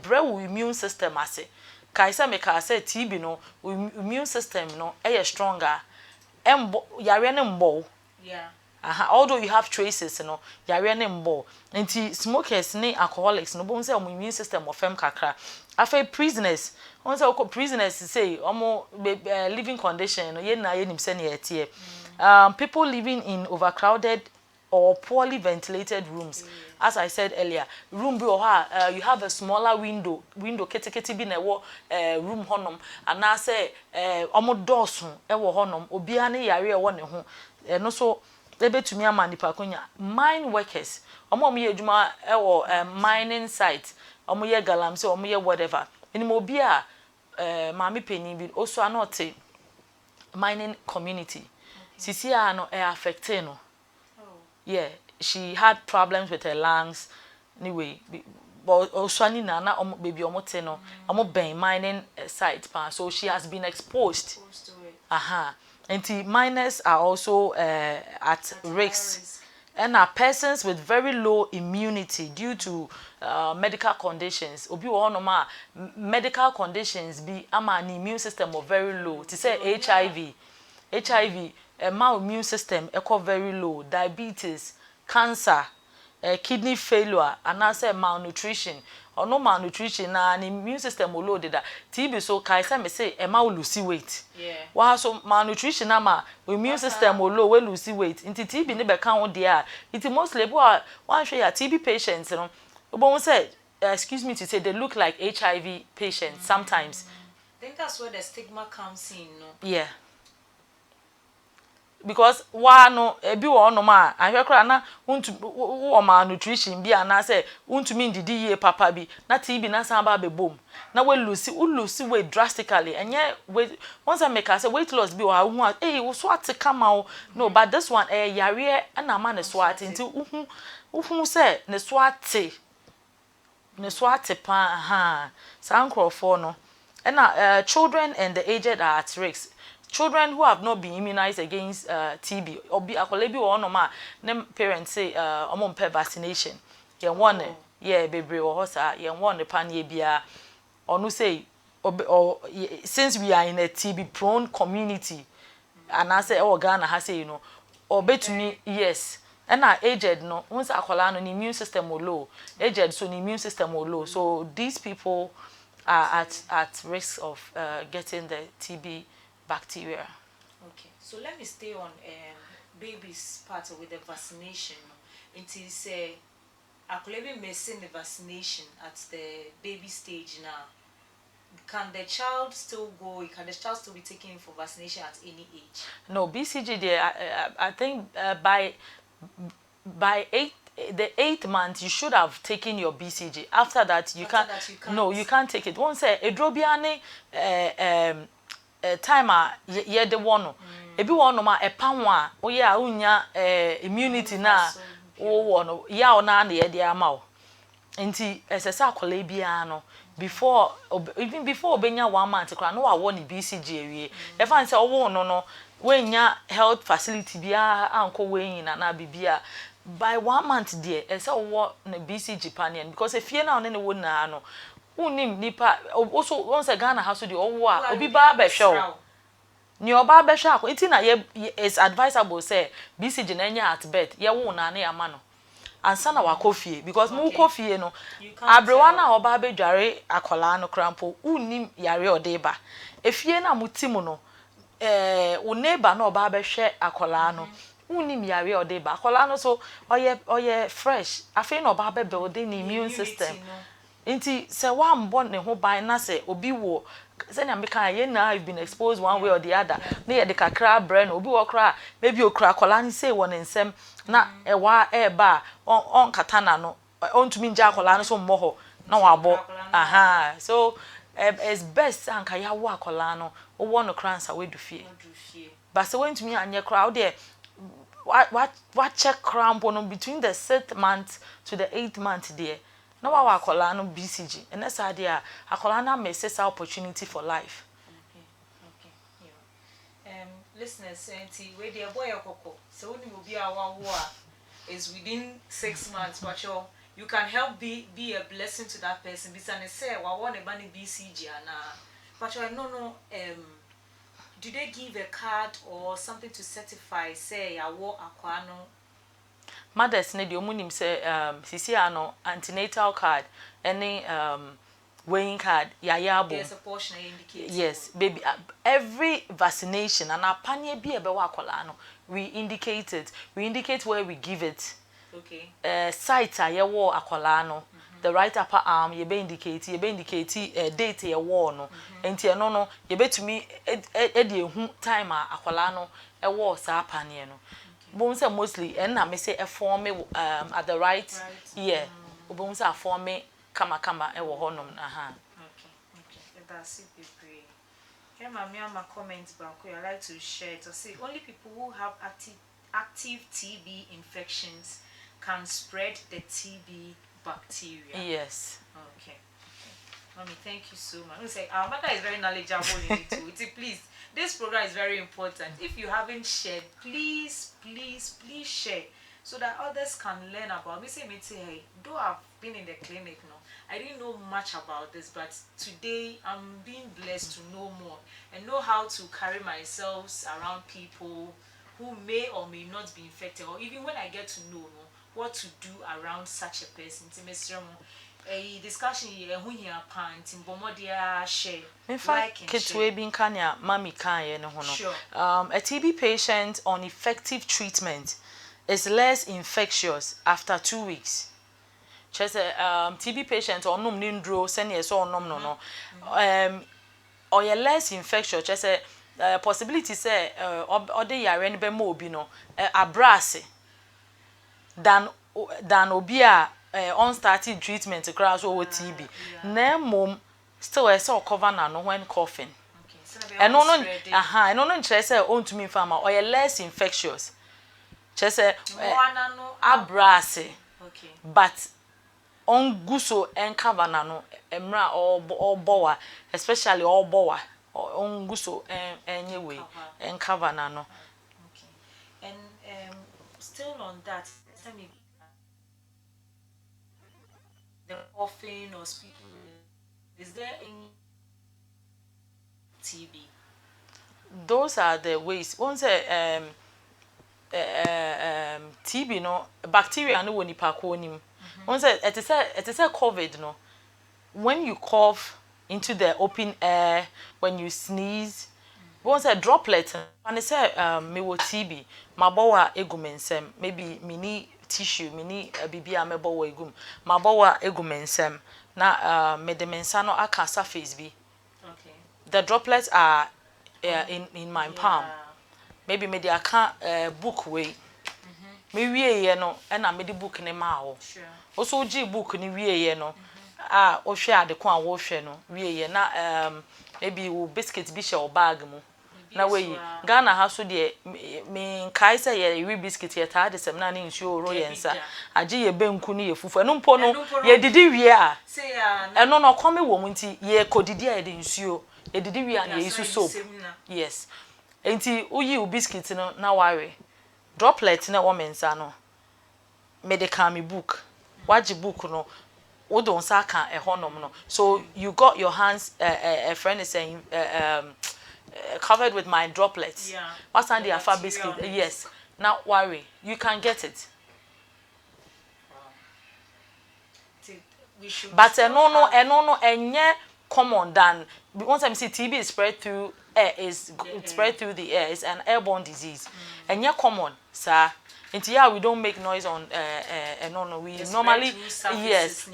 brew immune system ase. Kaisa make I say TB no immune system no stronger. Yare ne mbo. Yeah. Although you have traces, you know, yare ne mbo. Nti smokers ne alcoholics no bon say immune system of fem kakra. Afa prisoners, on say prisoners say omo living condition no ye na ye nim se na etie. People living in overcrowded or poorly ventilated rooms. As I said earlier, room you have a smaller window kete bi na wo room honom and I say omo doors e wo honom obi ane yare e wo ne ho no so ebetumi ama nipa konya mine workers omo ye adwuma e wo mining site omo ye galamsey omo ye whatever enimo obi a maami penyin bi also anote mining community sisi a no e affect no. Yeah, she had problems with her lungs. Anyway, but also na baby omote no, omo ben mining site pa. So she has been exposed. Aha. And the miners are also at risk. And are persons with very low immunity due to medical conditions. Obi wo no ma medical conditions be ama immune system or very low. To say HIV, my immune system echo very low, diabetes, cancer, kidney failure, and I say malnutrition. Or no malnutrition, and immune system will load that. TB so kaisa me say ema will lose weight. Yeah. Wow, so malnutrition ama immune system will low will lose weight. Into TB never count there. It's mostly one show your TB patients, you know. But say, excuse me to say they look like HIV patients sometimes. I think that's where the stigma comes in, no? Yeah. Because no ebi wo no ma ahwekra na wo malnutrition bi ana say untumi ndidi ye papa bi na TB na san ba bebom na we lose weight drastically and yeah once I make say weight loss bi wo hu wo so atekama no but this one yare na ma ne so ate nti hu say ne so ate pa ha san crofo no and children and the aged are at risk. Children who have not been immunized against TB or be akolebi or no ma them parents say omo mpe vaccination ye one bebre wo hosa ye one panye bia onu say or since we are in a TB prone community and I say Ghana ha say you know or betumi yes and our aged no once akola no immune system low aged so immune system low so these people are at risk of getting the TB bacteria. Okay, so let me stay on baby's part with the vaccination. Until say, I could be missing the vaccination at the baby stage now. Can the child still go? Can the child still be taken for vaccination at any age? No, BCG there. I think by the 8th month you should have taken your BCG. After that you can't. No, you can't take it. Once edrobiane time ye de wono ebi wono ma epanwa oye a unya immunity na wo wono ya ona na ye de ama wo nti esesa akola bia no even before obenya 1 month kra no wa wo ni BCG awie e fan say owo no when ya health facility bia anko when na bibia by 1 month there e say wo na BCG panel because if you na ne wo na no unim nipa also once Ghana has to the owo a obi ba be hwe ni oba be hwe akọ enti na ye is advisable say BCG na nya at birth ye wo na na ya ma no ansa na wakofie because mu kofie no abrewa na oba be dware akola no krampo unim yare odeba efie na mutimu no wo neighbor na oba be hwe akola no unim yare odeba akola no so oye fresh afei na oba be build the immune system nti se wa mbo ne ho ban na se obi wo se na meka ye na have been exposed one way or the other na ye de kakra brain obi wo kra maybe okra akola ni say won nsem na ewa eba on katana no on tumi nja akola no so mmo na wabo aha so it's best anka ya wo akola no wo no kransa we du fie but se when tumi anye kra wo de what check cramp on between the 6th month to the 8th month there no wa akola no BCG and that's idea akola na misses opportunity for life. Okay. Yeah. Listeners, we the boy okoko so when you be our war is within 6 months but you can help be a blessing to that person because I say wa want a money BCG and but no do they give a card or something to certify say I war akwano mothers ne de omunim say sisi ano antenatal card any weighing card yayabo there's a portion indicate yes baby every vaccination and apanye bi ebe wa akola no we indicate where we give it okay site a ye wo akola no the right upper arm ye be indicate date ye wo no enti eno no ye betumi e de ehu time a akola no e wo sa apanye no bon say mostly and na me say e form at the right year bon say form kama e wo honom aha okay that's it be here my comments back I like to share to say only people who have active TB infections can spread the TB bacteria. Yes. Okay. Mommy, thank you so much. We say our mother is very knowledgeable in it too. Please, this program is very important. If you haven't shared, please share so that others can learn about. Me say, hey, though I've been in the clinic now, I didn't know much about this, but today I'm being blessed to know more and know how to carry myself around people who may or may not be infected, or even when I get to know what to do around such a person. A discussion here who here pant in Bomodia share. In fact, kids we been kanya mami kanye no hono. A TB patient on effective treatment is less infectious after 2 weeks. Just TB patient or num nindro send yes or nom no. Or you less infectious. Just a possibility say or the yare ni be mo bi no abrase than obia on starting treatment to cross over TB. Na mom still I saw cover na no when coughing. Okay. So and no interest say on to me farmer or you less infectious. Just abrase. Okay. But on guso and cover na no emra or boa especially all boa or on guso anyway and cover na no. Okay. And still on that, tell me the coughing or speaking, is there any TB? Those are the ways. Once TB no bacteria no woni pa ko nim. Once it is a COVID no. When you cough into the open air, when you sneeze, once a droplet and say me wo TB, mabawa egumensem, maybe mini tissue mini bibia mebo egum, mabawa egumensem na me de mensa no aka surface bi. Okay. The droplets are in my palm. Maybe me de aka book way. Me wie ye no e na me de book ne ma wo. Sure. Also gi book ni wie ye no o hwe ade ko a wo hwe no wie ye na maybe wo biscuit bi share bag mu na we Ghana ha so de me kai say ye we biscuit ye ta de sem na ne nsuo ro ye nsa age ye benku ni ye fufu eno mpo no ye didi wie a say eno no come wo mu nti ye kodidi a ye de nsuo ye didi wie a ye isu soap yes enti uyi biscuit no na worry droplet na wo mensa no medical me book waji book no wo don sa kan ehonom no so you got your hands a friend is saying covered with my droplets. Yeah. What's on the alpha biscuit? Yes. Not worry. You can get it. We should But no, enye common than once I see TB is spread through air spread through the air. It's an airborne disease. Enye common, sir. Into yeah, we don't make noise on no. We normally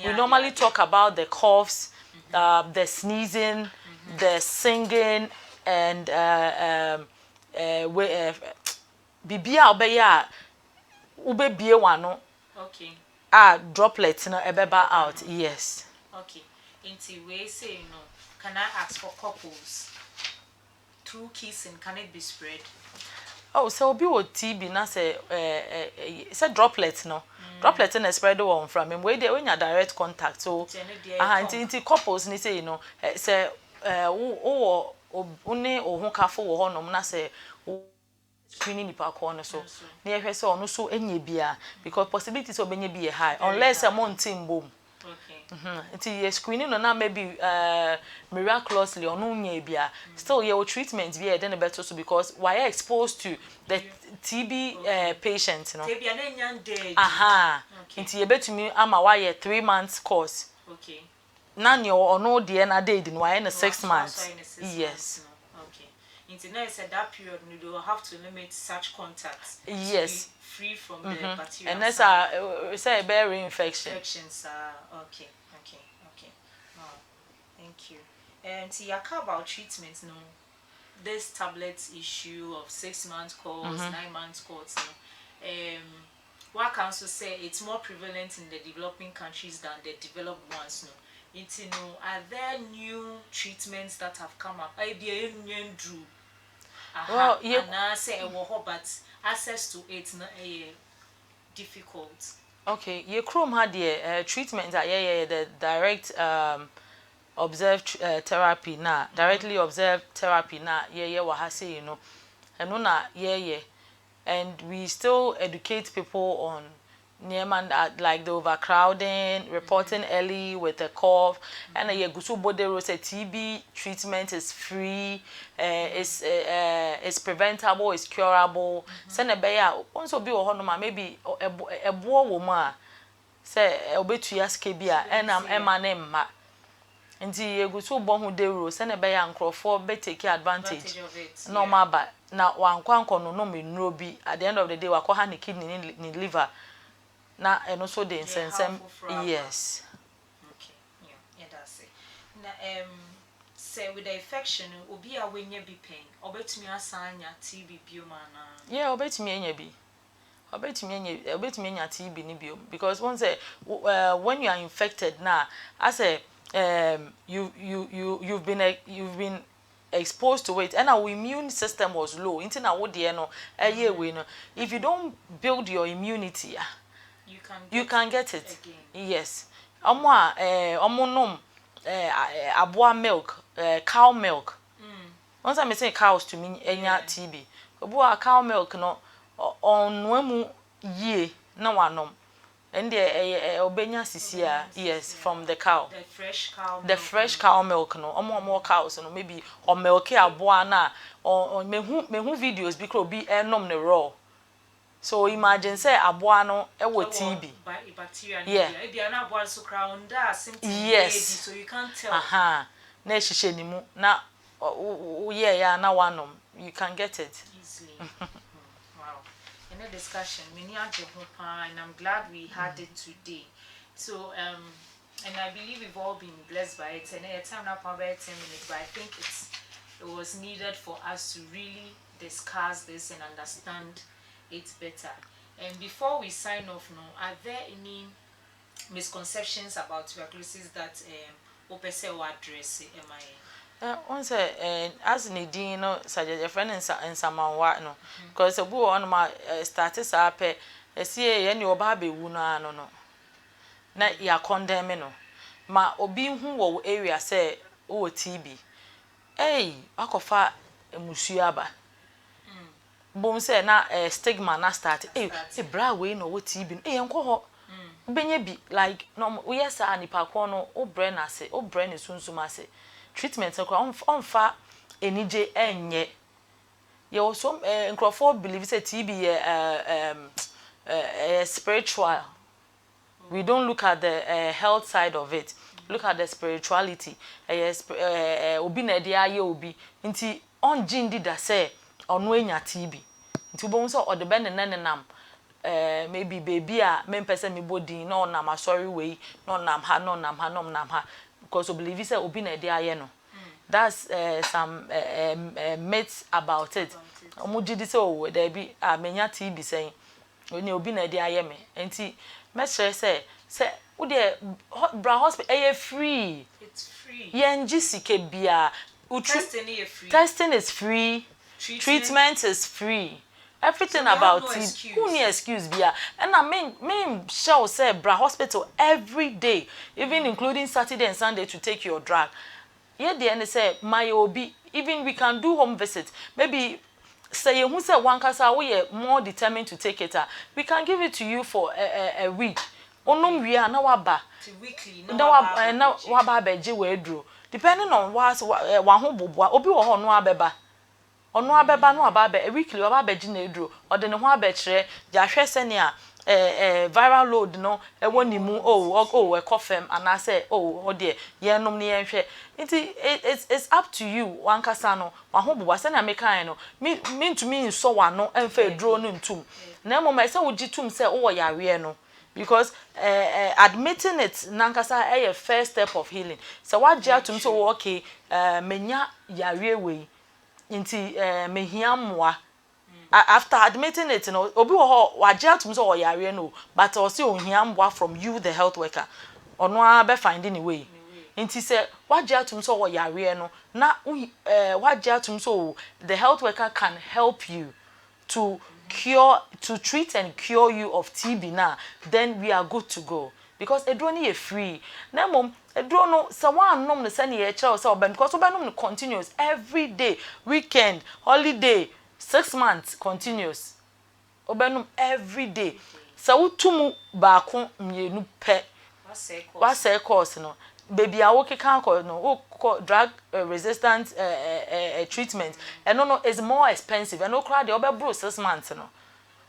we normally talk about the coughs, the sneezing, the singing, and bibia obeya ube bie wano. Okay. Droplets no ebeba out. Yes. Okay. Into we say can I ask for couples through kissing? Can it be spread? Oh, so obi wo TB na say droplets no. Droplets na spread one from him. We when you direct contact. So into couples ni say say wo one ohun kafo wo honom na say screening nipa ko no so na ye hwese ono so enye bia because possibilities obenye bi high unless amount team boom. Okay. Until screening no na maybe miraculously ono nya bia still your treatment be then better so because why are exposed to the TB patient no. TB na nya day. Until you betumi ama why 3 months course. Okay. Na nyo ono de na day no why na 6 months. Yes. Into now said that period you will have to limit such contacts. Yes. Free from the bacteria. And that's say a berry infection. Infections okay. Oh, thank you. See about treatments no. This tablets issue of 6 months course, 9 months course. What council say it's more prevalent in the developing countries than the developed ones. No. Are there new treatments that have come up? Well, yeah. Say but access to it not difficult. Okay, your chrome had the treatment that the direct observed therapy na directly observed therapy na what I say and no na and we still educate people on like the overcrowding, reporting early with a cough, and a gusu bodero say TB treatment is free, is preventable, is curable. Send a bear also be a maybe a boy woman say obetu yaskebia and Emma name ma. And the gusu bon who dero send a bear and Crawford be take advantage of it. Normal, but now one kwanko no me no be at the end of the day wakoha ni kidney ni liver. Na and also the insensem yes. Okay, yeah, that's it. Now say with the infection obi a when you be pain obetumi asanya TB bioma na yeah obetumi enya bi obetumi enya TB ni biom because once when you are infected now as you've been exposed to it and our immune system was low into na wo de no if you don't build your immunity you can get it again. Yes. Nom aboa milk, cow milk. Once I say cows to me enya TB. Obo cow milk no onwemu ye na wanom. And the obenya sisia yes from the cow. The fresh cow milk. The fresh cow milk no. More cows no maybe or milk aboa na or mehu videos because be enom ne raw. So imagine say aboa no e wo TB. Bacteria. Yeah. If you na aboa so crown that symptom yes. So you can't tell. Na ehihye ni mu na yeah na wanom you can get it easily. Wow. In a discussion many and I'm glad we had it today. So and I believe we've all been blessed by it and a time now about 10 minutes but I think it was needed for us to really discuss this and understand it's better. And before we sign off now, are there any misconceptions about tuberculosis that Opese will address? Once as Nadine no suggest your friend in Samanwa no because a boo on my status up see any obabe wuna no na ya condemn no ma obi hu wo area say o TB akofa emusuaba bom say na stigma na start bra we no what TB enko ho benye bi like no we yes anipa ko no o brain ase o brain sunsum ase treatment ko onfa enije enye ye also nkrofo believe say TB spiritual. We don't look at the health side of it. Look at the spirituality. Obi na de aye obi nti on jindi da say onu enya TB nti bo so o de be nenam maybe baby a me person me body no na ma sorry we no nam ha because we believe say obi na de aye no. That's some myths about it. Omo jidi say o there be menya TB saying oni obi na de aye me nti me say wo de bra hospital free. It's free. Yenji sike bia Testing is free. Testing is free. Treatment is free. Everything so about it. Who need excuse bia? And I mean shall say bra hospital every day, even including Saturday and Sunday to take your drug. Yeah, the end say my obi, even we can do home visit. Maybe say you say one kasa we are more determined to take it. We can give it to you for a week. Onum we are now aba. Weekly. No waba beji we dro. Depending on what one ho boboa obi wo ho no abeba. Ono abeba no aba be weekly waba beji na edro. Ode ne ho abekire ja hwe sene a viral load no e woni mu e kofem and I say ode ye nom ne ye hwe. It's up to you one kasa no one ho boboa sene amekan no me ntumi nso wano emfa edro no ntum. Na moma say wo gitum say wo yare no. Because admitting it nankasa a first step of healing. So what jatum so okay menya yare we nti mehia moa after admitting it no obi wo ho wa jatum so yare no but also ohia moa from you the health worker ono a be finding a way nti say what jatum so yare no na what jatum so the health worker can help you to treat and cure you of TB now, then we are good to go. Because edroni is free. Na mom, edrono someone nom the send ye child so because obanum continuous every day, weekend, holiday, 6 months continuous. Obanum every day. So tumu baako mienu pe. What say course no. Baby awoke kan ko no drug resistant treatment and no is more expensive and no crowd the obebro 6 months no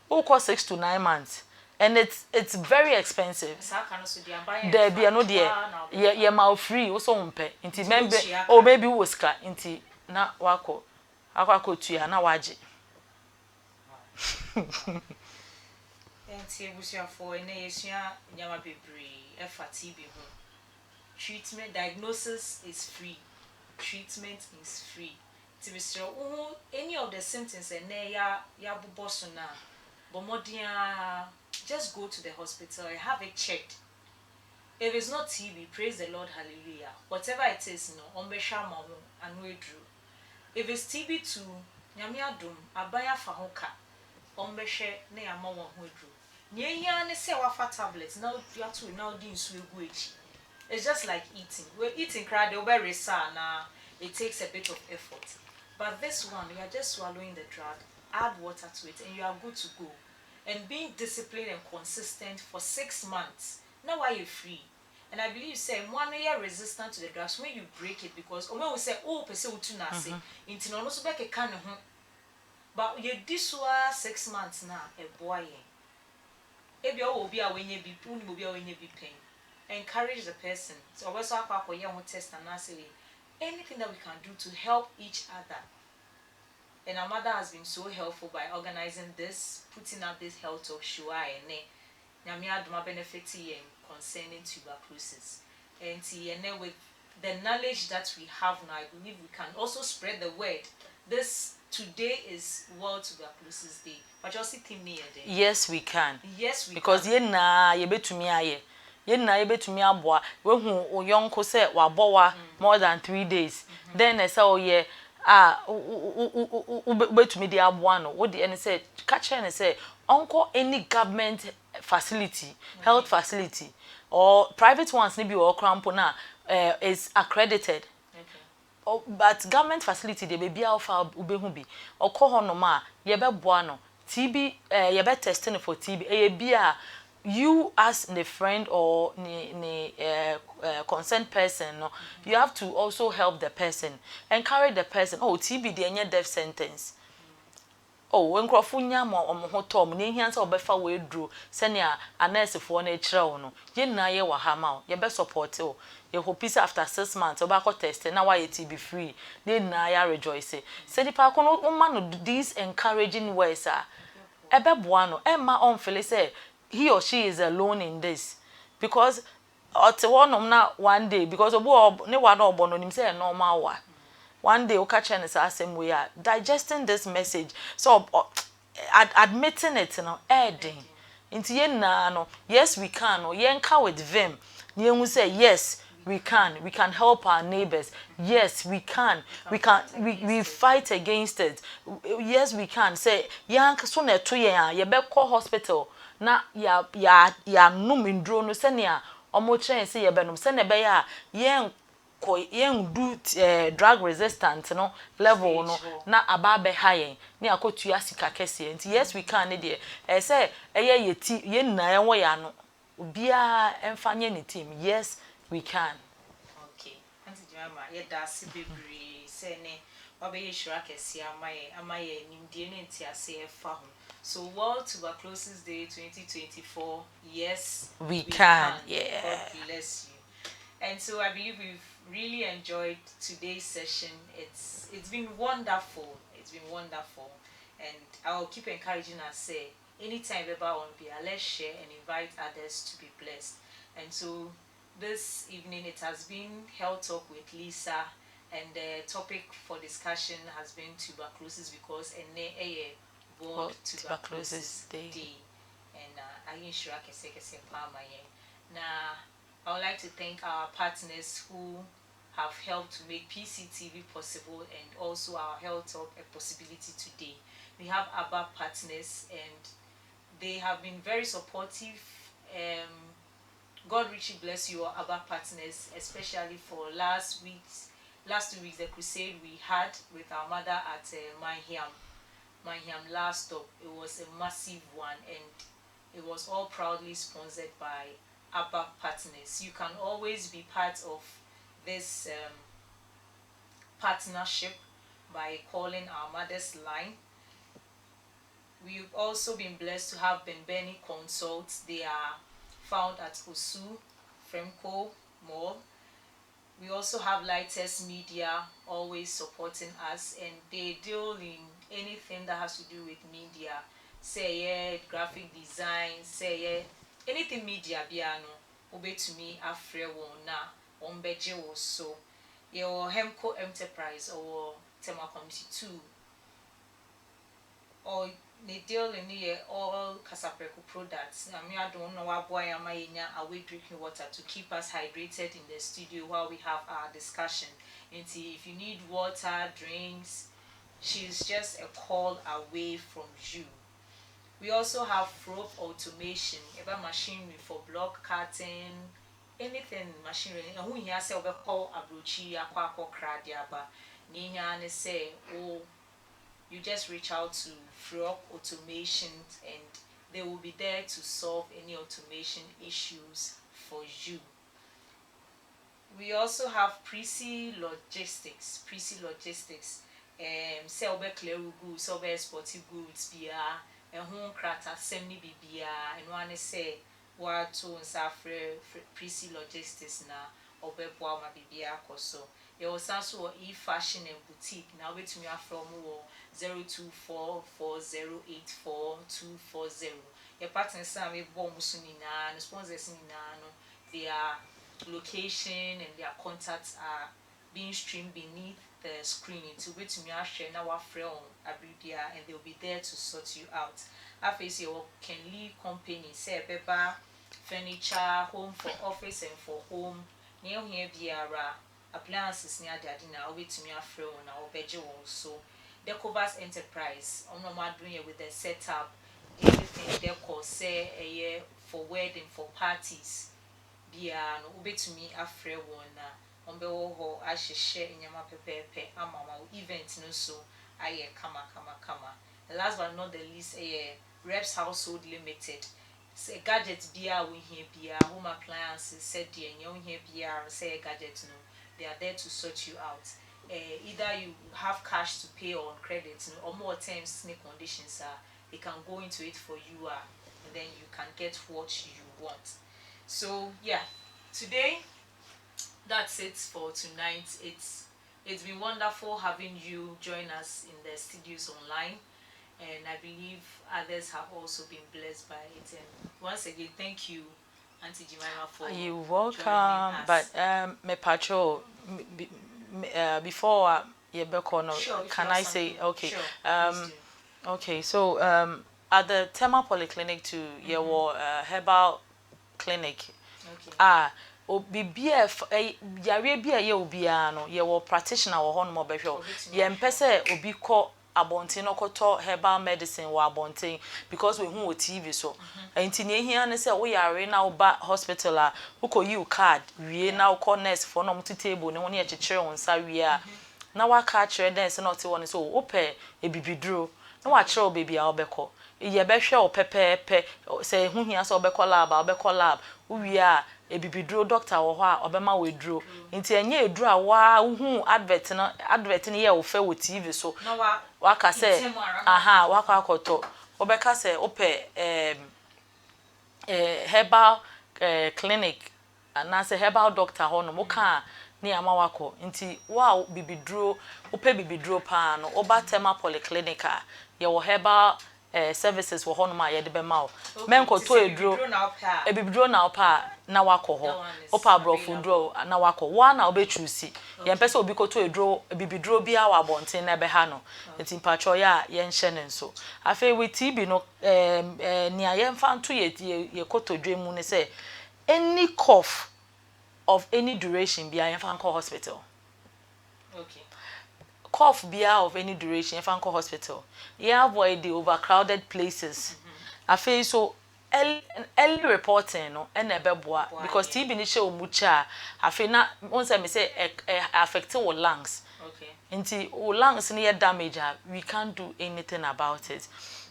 o cost 6 to 9 months and it's very expensive. There be no there ye ma free wo so mpe nti membe o maybe wo ska nti na wako akwa tua na waje enti ebusia for na yesua nyama bebre efa TB ho. Treatment diagnosis is free. Treatment is free. Any of the symptoms and ya bubosuna, bomodia, just go to the hospital and have it checked. If it's not TB, praise the Lord, hallelujah. Whatever it is, no, ombeshama and we drew. If it's TB too, nyamia dum abaya fahoka, ombeshe ne amawa we drew. Nyenya ne se wafa tablets now you have to now din sueguechi. It's just like eating. We're eating crowd, it takes a bit of effort. But this one, you are just swallowing the drug, add water to it, and you are good to go. And being disciplined and consistent for 6 months, now are you free? And I believe say 1 year resistant to the drugs when you break it because when we say pese utunase, into no so be can ho. But you this 6 months now, a boy. Ebi o obi a wenye bi, uni obi a wenye bi pain. Encourage the person. So always test and say anything that we can do to help each other. And our mother has been so helpful by organizing this, putting up this health talk show and benefit concerning tuberculosis. And with the knowledge that we have now, I believe we can also spread the word. Today is World Tuberculosis Day. But you see yes, we can. Yes, we because can. Because ye betumi aye. Yenna yebetumi aboa we hu oyonko se wabowa more than 3 days then say oh yeah betumi di aboa no wo di ene say catch ene say onko any government facility health facility or private ones ni bi o crampo na is accredited but government facility de baby alpha ubehu bi okoho no ma ye be boa no TB ye be testing for TB e bia you as the friend or concerned person no you have to also help the person, encourage the person. Oh, TB de any death sentence. Oh, when Crawfunya mo tom, ne hian say obefa we dro senia a nurse for na kire wo no ye na ye wa ha ma ye be support o ye hope after 6 months oba ko test na why TB free ne na ya rejoice say the pa ko no ma no these encouraging words ebe boa no emma on feel say he or she is alone in this, because ote wonom na one day because obo ne wa na obo no nim say normal wa one day catch and asem we are digesting this message, so admitting it no adding into ye na no yes we can no ye nka with them ye hu say yes we can help our neighbors, yes we can we fight against it, yes we can say yan so na to ye ye be call hospital na ya num ndro no se ne a omo chen se ye be num se ne be ya ye do drug resistant no level no na ababe high ni akotu asika kese nti yes we can ne de say ye ti ye na ye wo ya no obia emfanye ne team yes we can. Okay, anti jama ye da se bebre se ne obe ye shura kese amaye nimdie ne nti ase e fa ho. So World Tuberculosis Day 2024, yes we can. Yeah, God bless you. And so I believe we've really enjoyed today's session. It's been wonderful. It's been wonderful. And I'll keep encouraging us, say, anytime ever on be, let's share and invite others to be blessed. And so this evening it has been Health Talk with Lisa, and the topic for discussion has been tuberculosis, because a World Tuberculosis Day. And I ensure I can say now I would like to thank our partners who have helped to make PCTV possible, and also our Health Talk a possibility today. We have ABBA partners, and they have been very supportive. God richly bless you, ABBA partners, especially for last 2 weeks, the crusade we had with our mother at Manhiam last stop. It was a massive one, and it was all proudly sponsored by ABBA partners. You can always be part of this partnership by calling our mother's line. We've also been blessed to have Benbeni Consults. They are found at Osu Fremco Mall. We also have Lightest Media always supporting us, and they deal in anything that has to do with media. Say yeah, graphic design, say yeah, anything media biano. Obey to me afre wona ombeje wo so. Your Hemco Enterprise or Tema Committee 2, or they deal in the all Casapreco products. I don't know why am I away drinking water to keep us hydrated in the studio while we have our discussion. And see, if you need water, drinks, she's just a call away from you. We also have rope automation, about machinery for block cutting, anything machinery. And who here say we call abrochi akwa kradiaba. Ninya ne say, oh, you just reach out to Frog Automation, and they will be there to solve any automation issues for you. We also have Prisi Logistics. Selbe clear goods, selbe sporty goods, bia, and home crata, semi bibia, and one say, what to suffer Prisi Logistics na, or beboa bibia koso. There was also e-fashion and boutique. Now wait to me from 0244084240. Your partners say we bomb sunina, and sponsors no, their location and their contacts are being streamed beneath the screen. To wait to me share now our friend Abridia, and they'll be there to sort you out. I face your can lead company, say beba furniture, home for office and for home. Near here biara appliances near dadina, wait to me afre on our bedroom also. Decovers Enterprise, on no doing it with the setup, everything they call say a year for wedding, for parties. Bia no ube to me afre one ombewo ho ahyehyɛ nyama pepepe amama event no so aye kama. The last but not the least Reps Household Limited. Say gadgets bia we here bia home appliances said the and here bia say gadget no, they are there to sort you out. Either you have cash to pay or on credit, or more terms and conditions are they can go into it for you and then you can get what you want. So yeah, today that's it for tonight. It's been wonderful having you join us in the studios online, and I believe others have also been blessed by it. And once again, thank you, Auntie Jemima, for You're joining welcome. us. But me patrol before you back on. Sure, if Can you have I say something. okay? Sure, please do. Okay. So at the Tema Polyclinic too, you were herbal clinic. Okay. Bibia yare bia ye obia no ye wo practitioner wo ho no mobehwe ye mpese obi ko abonten no koto herbal medicine wo abonten because we hu o TV so enti ne hia ne se wo yare na wo ba hospital a wo ko you card wie na wo ko nurse for no mti table ne ho ne ye chekere won sa wie a na wa ka kire den se no te won so wo pe ebibiduro na wa kire obebi a obekọ ye behwe o pepepe se hu hia so obekọ lab wie a ebibiduro doctor wo ho a obema we duro nti enye eduro a wa hu advert no ye wo fe wo TV so wa ka se wa ka akoto obeka se ope herbal clinic and say herbal doctor ho no mo ka ni ama wako nti wa bibiduro ope bibiduro pa no oba Tema Polyclinic a ye wo herbal services wo ho no ma ye de be ma o menko to eduro ebibiduro na opa na wako ho opa brofu duro na wako wa na obechusi ye mpese obi ko to eduro ebibiduro bia wa bonten na be ha no nti mpacho ya ye nhye ne nso afi we TB no ni aye mfa nto ye kotodwe mu ne say any cough of any duration bia ye mfa nko hospital. Okay. Cough bia of any duration if anko hospital you avoid the overcrowded places afi so early reporting no and ebeboa because TB ni she omucha afi na won say me say affect your lungs. Okay. Nti o lungs ni damage we can't do anything about it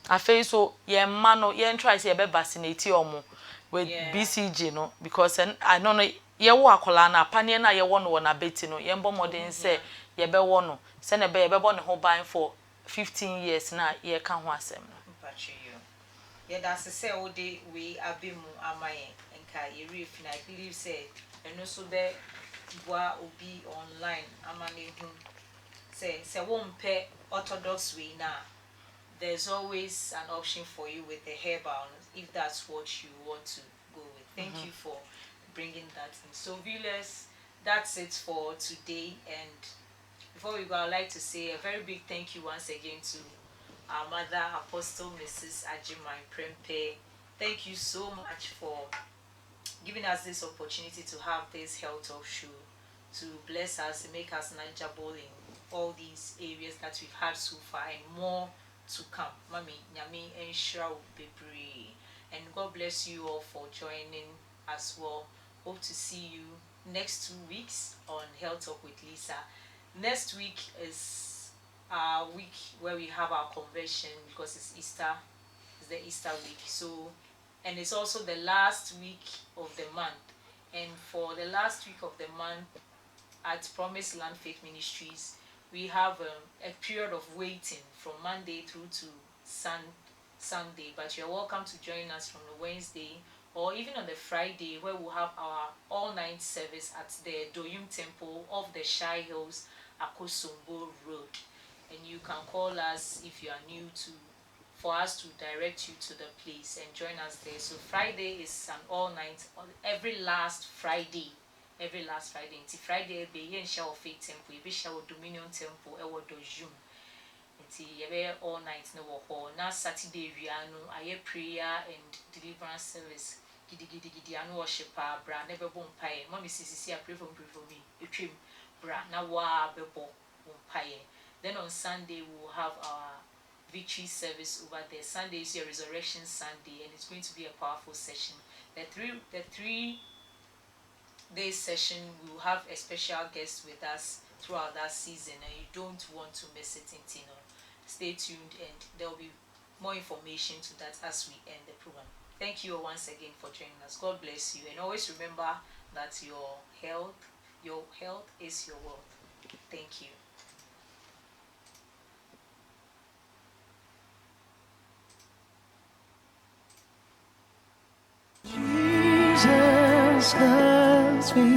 afi so ye ma no ye try say be vaccinate omo with BCG no because I know ye wo akola na apane na ye wo no na beti no ye mbo modern say ye be wo no se na be ye be bo ne ho ban for 15 years na ye ka ho asem no Mpachi you. Yeah, that's say all day we abimu amaye enka ye ref na I believe say eno so be boa obi online amane hu say won pe orthodox way na there's always an option for you with the herbal if that's what you want to go with. Thank you for bringing that in. So viewers, that's it for today, and before we go, I'd like to say a very big thank you once again to our mother, Apostle Mrs. Ajiman Prempe. Thank you so much for giving us this opportunity to have this health talk show, to bless us and make us knowledgeable in all these areas that we've had so far and more to come. Mami, Nyami, and Shra Bebre. And God bless you all for joining as well. Hope to see you next 2 weeks on Health Talk with Lisa. Next week is our week where we have our convention because it's Easter. It's the Easter week. So, and it's also the last week of the month. And for the last week of the month at Promised Land Faith Ministries, we have a period of waiting from Monday through to Sunday. But you're welcome to join us from the Wednesday or even on the Friday, where we'll have our all-night service at the Doyum Temple of the Shai Hills, Akosombo Road. And you can call us if you are new for us to direct you to the place and join us there. So Friday is an all-night, every last Friday. Until Friday, be yen shall faith temple, be shall Dominion Temple, ewo dojum. Until ye all night no ho. Now Saturday we are no aye prayer and deliverance service. Gidi anu worship bra never bon pie. Mommy sisi pray for me. You trim bra na wa bebo bon pie. Then on Sunday we will have our victory service over there. Sunday is your resurrection Sunday, and it's going to be a powerful session. The this session, we will have a special guest with us throughout that season, and you don't want to miss it. Stay tuned, and there will be more information to that as we end the program. Thank you once again for joining us. God bless you, and always remember that your health is your wealth. Thank you. Jesus loves me,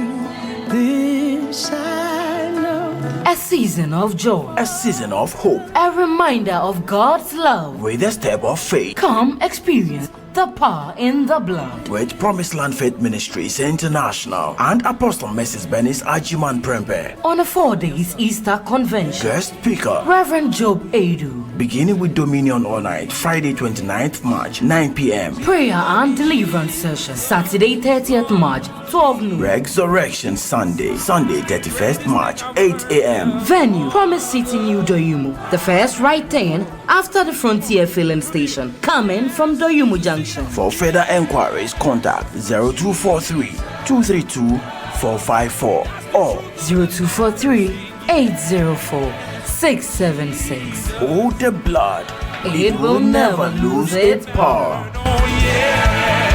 this I know. A season of joy. A season of hope. A reminder of God's love. With a step of faith. Come experience the power in the blood. With Promised Land Faith Ministries International and Apostle Mrs. Bernice Ajiman Prempe. On a 4 days Easter convention. Guest speaker Reverend Job Edu. Beginning with Dominion All Night, Friday 29th March, 9 p.m. Prayer and deliverance session, Saturday 30th March, 12 noon. Resurrection Sunday, Sunday 31st March, 8 a.m. Venue, Promise City, New Doyumu. The first right turn after the Frontier filling station, coming from Doyumu Junction. For further enquiries, contact 0243 232 454 or 0243 804 676. Oh, the blood. It will never lose its power. Oh yeah.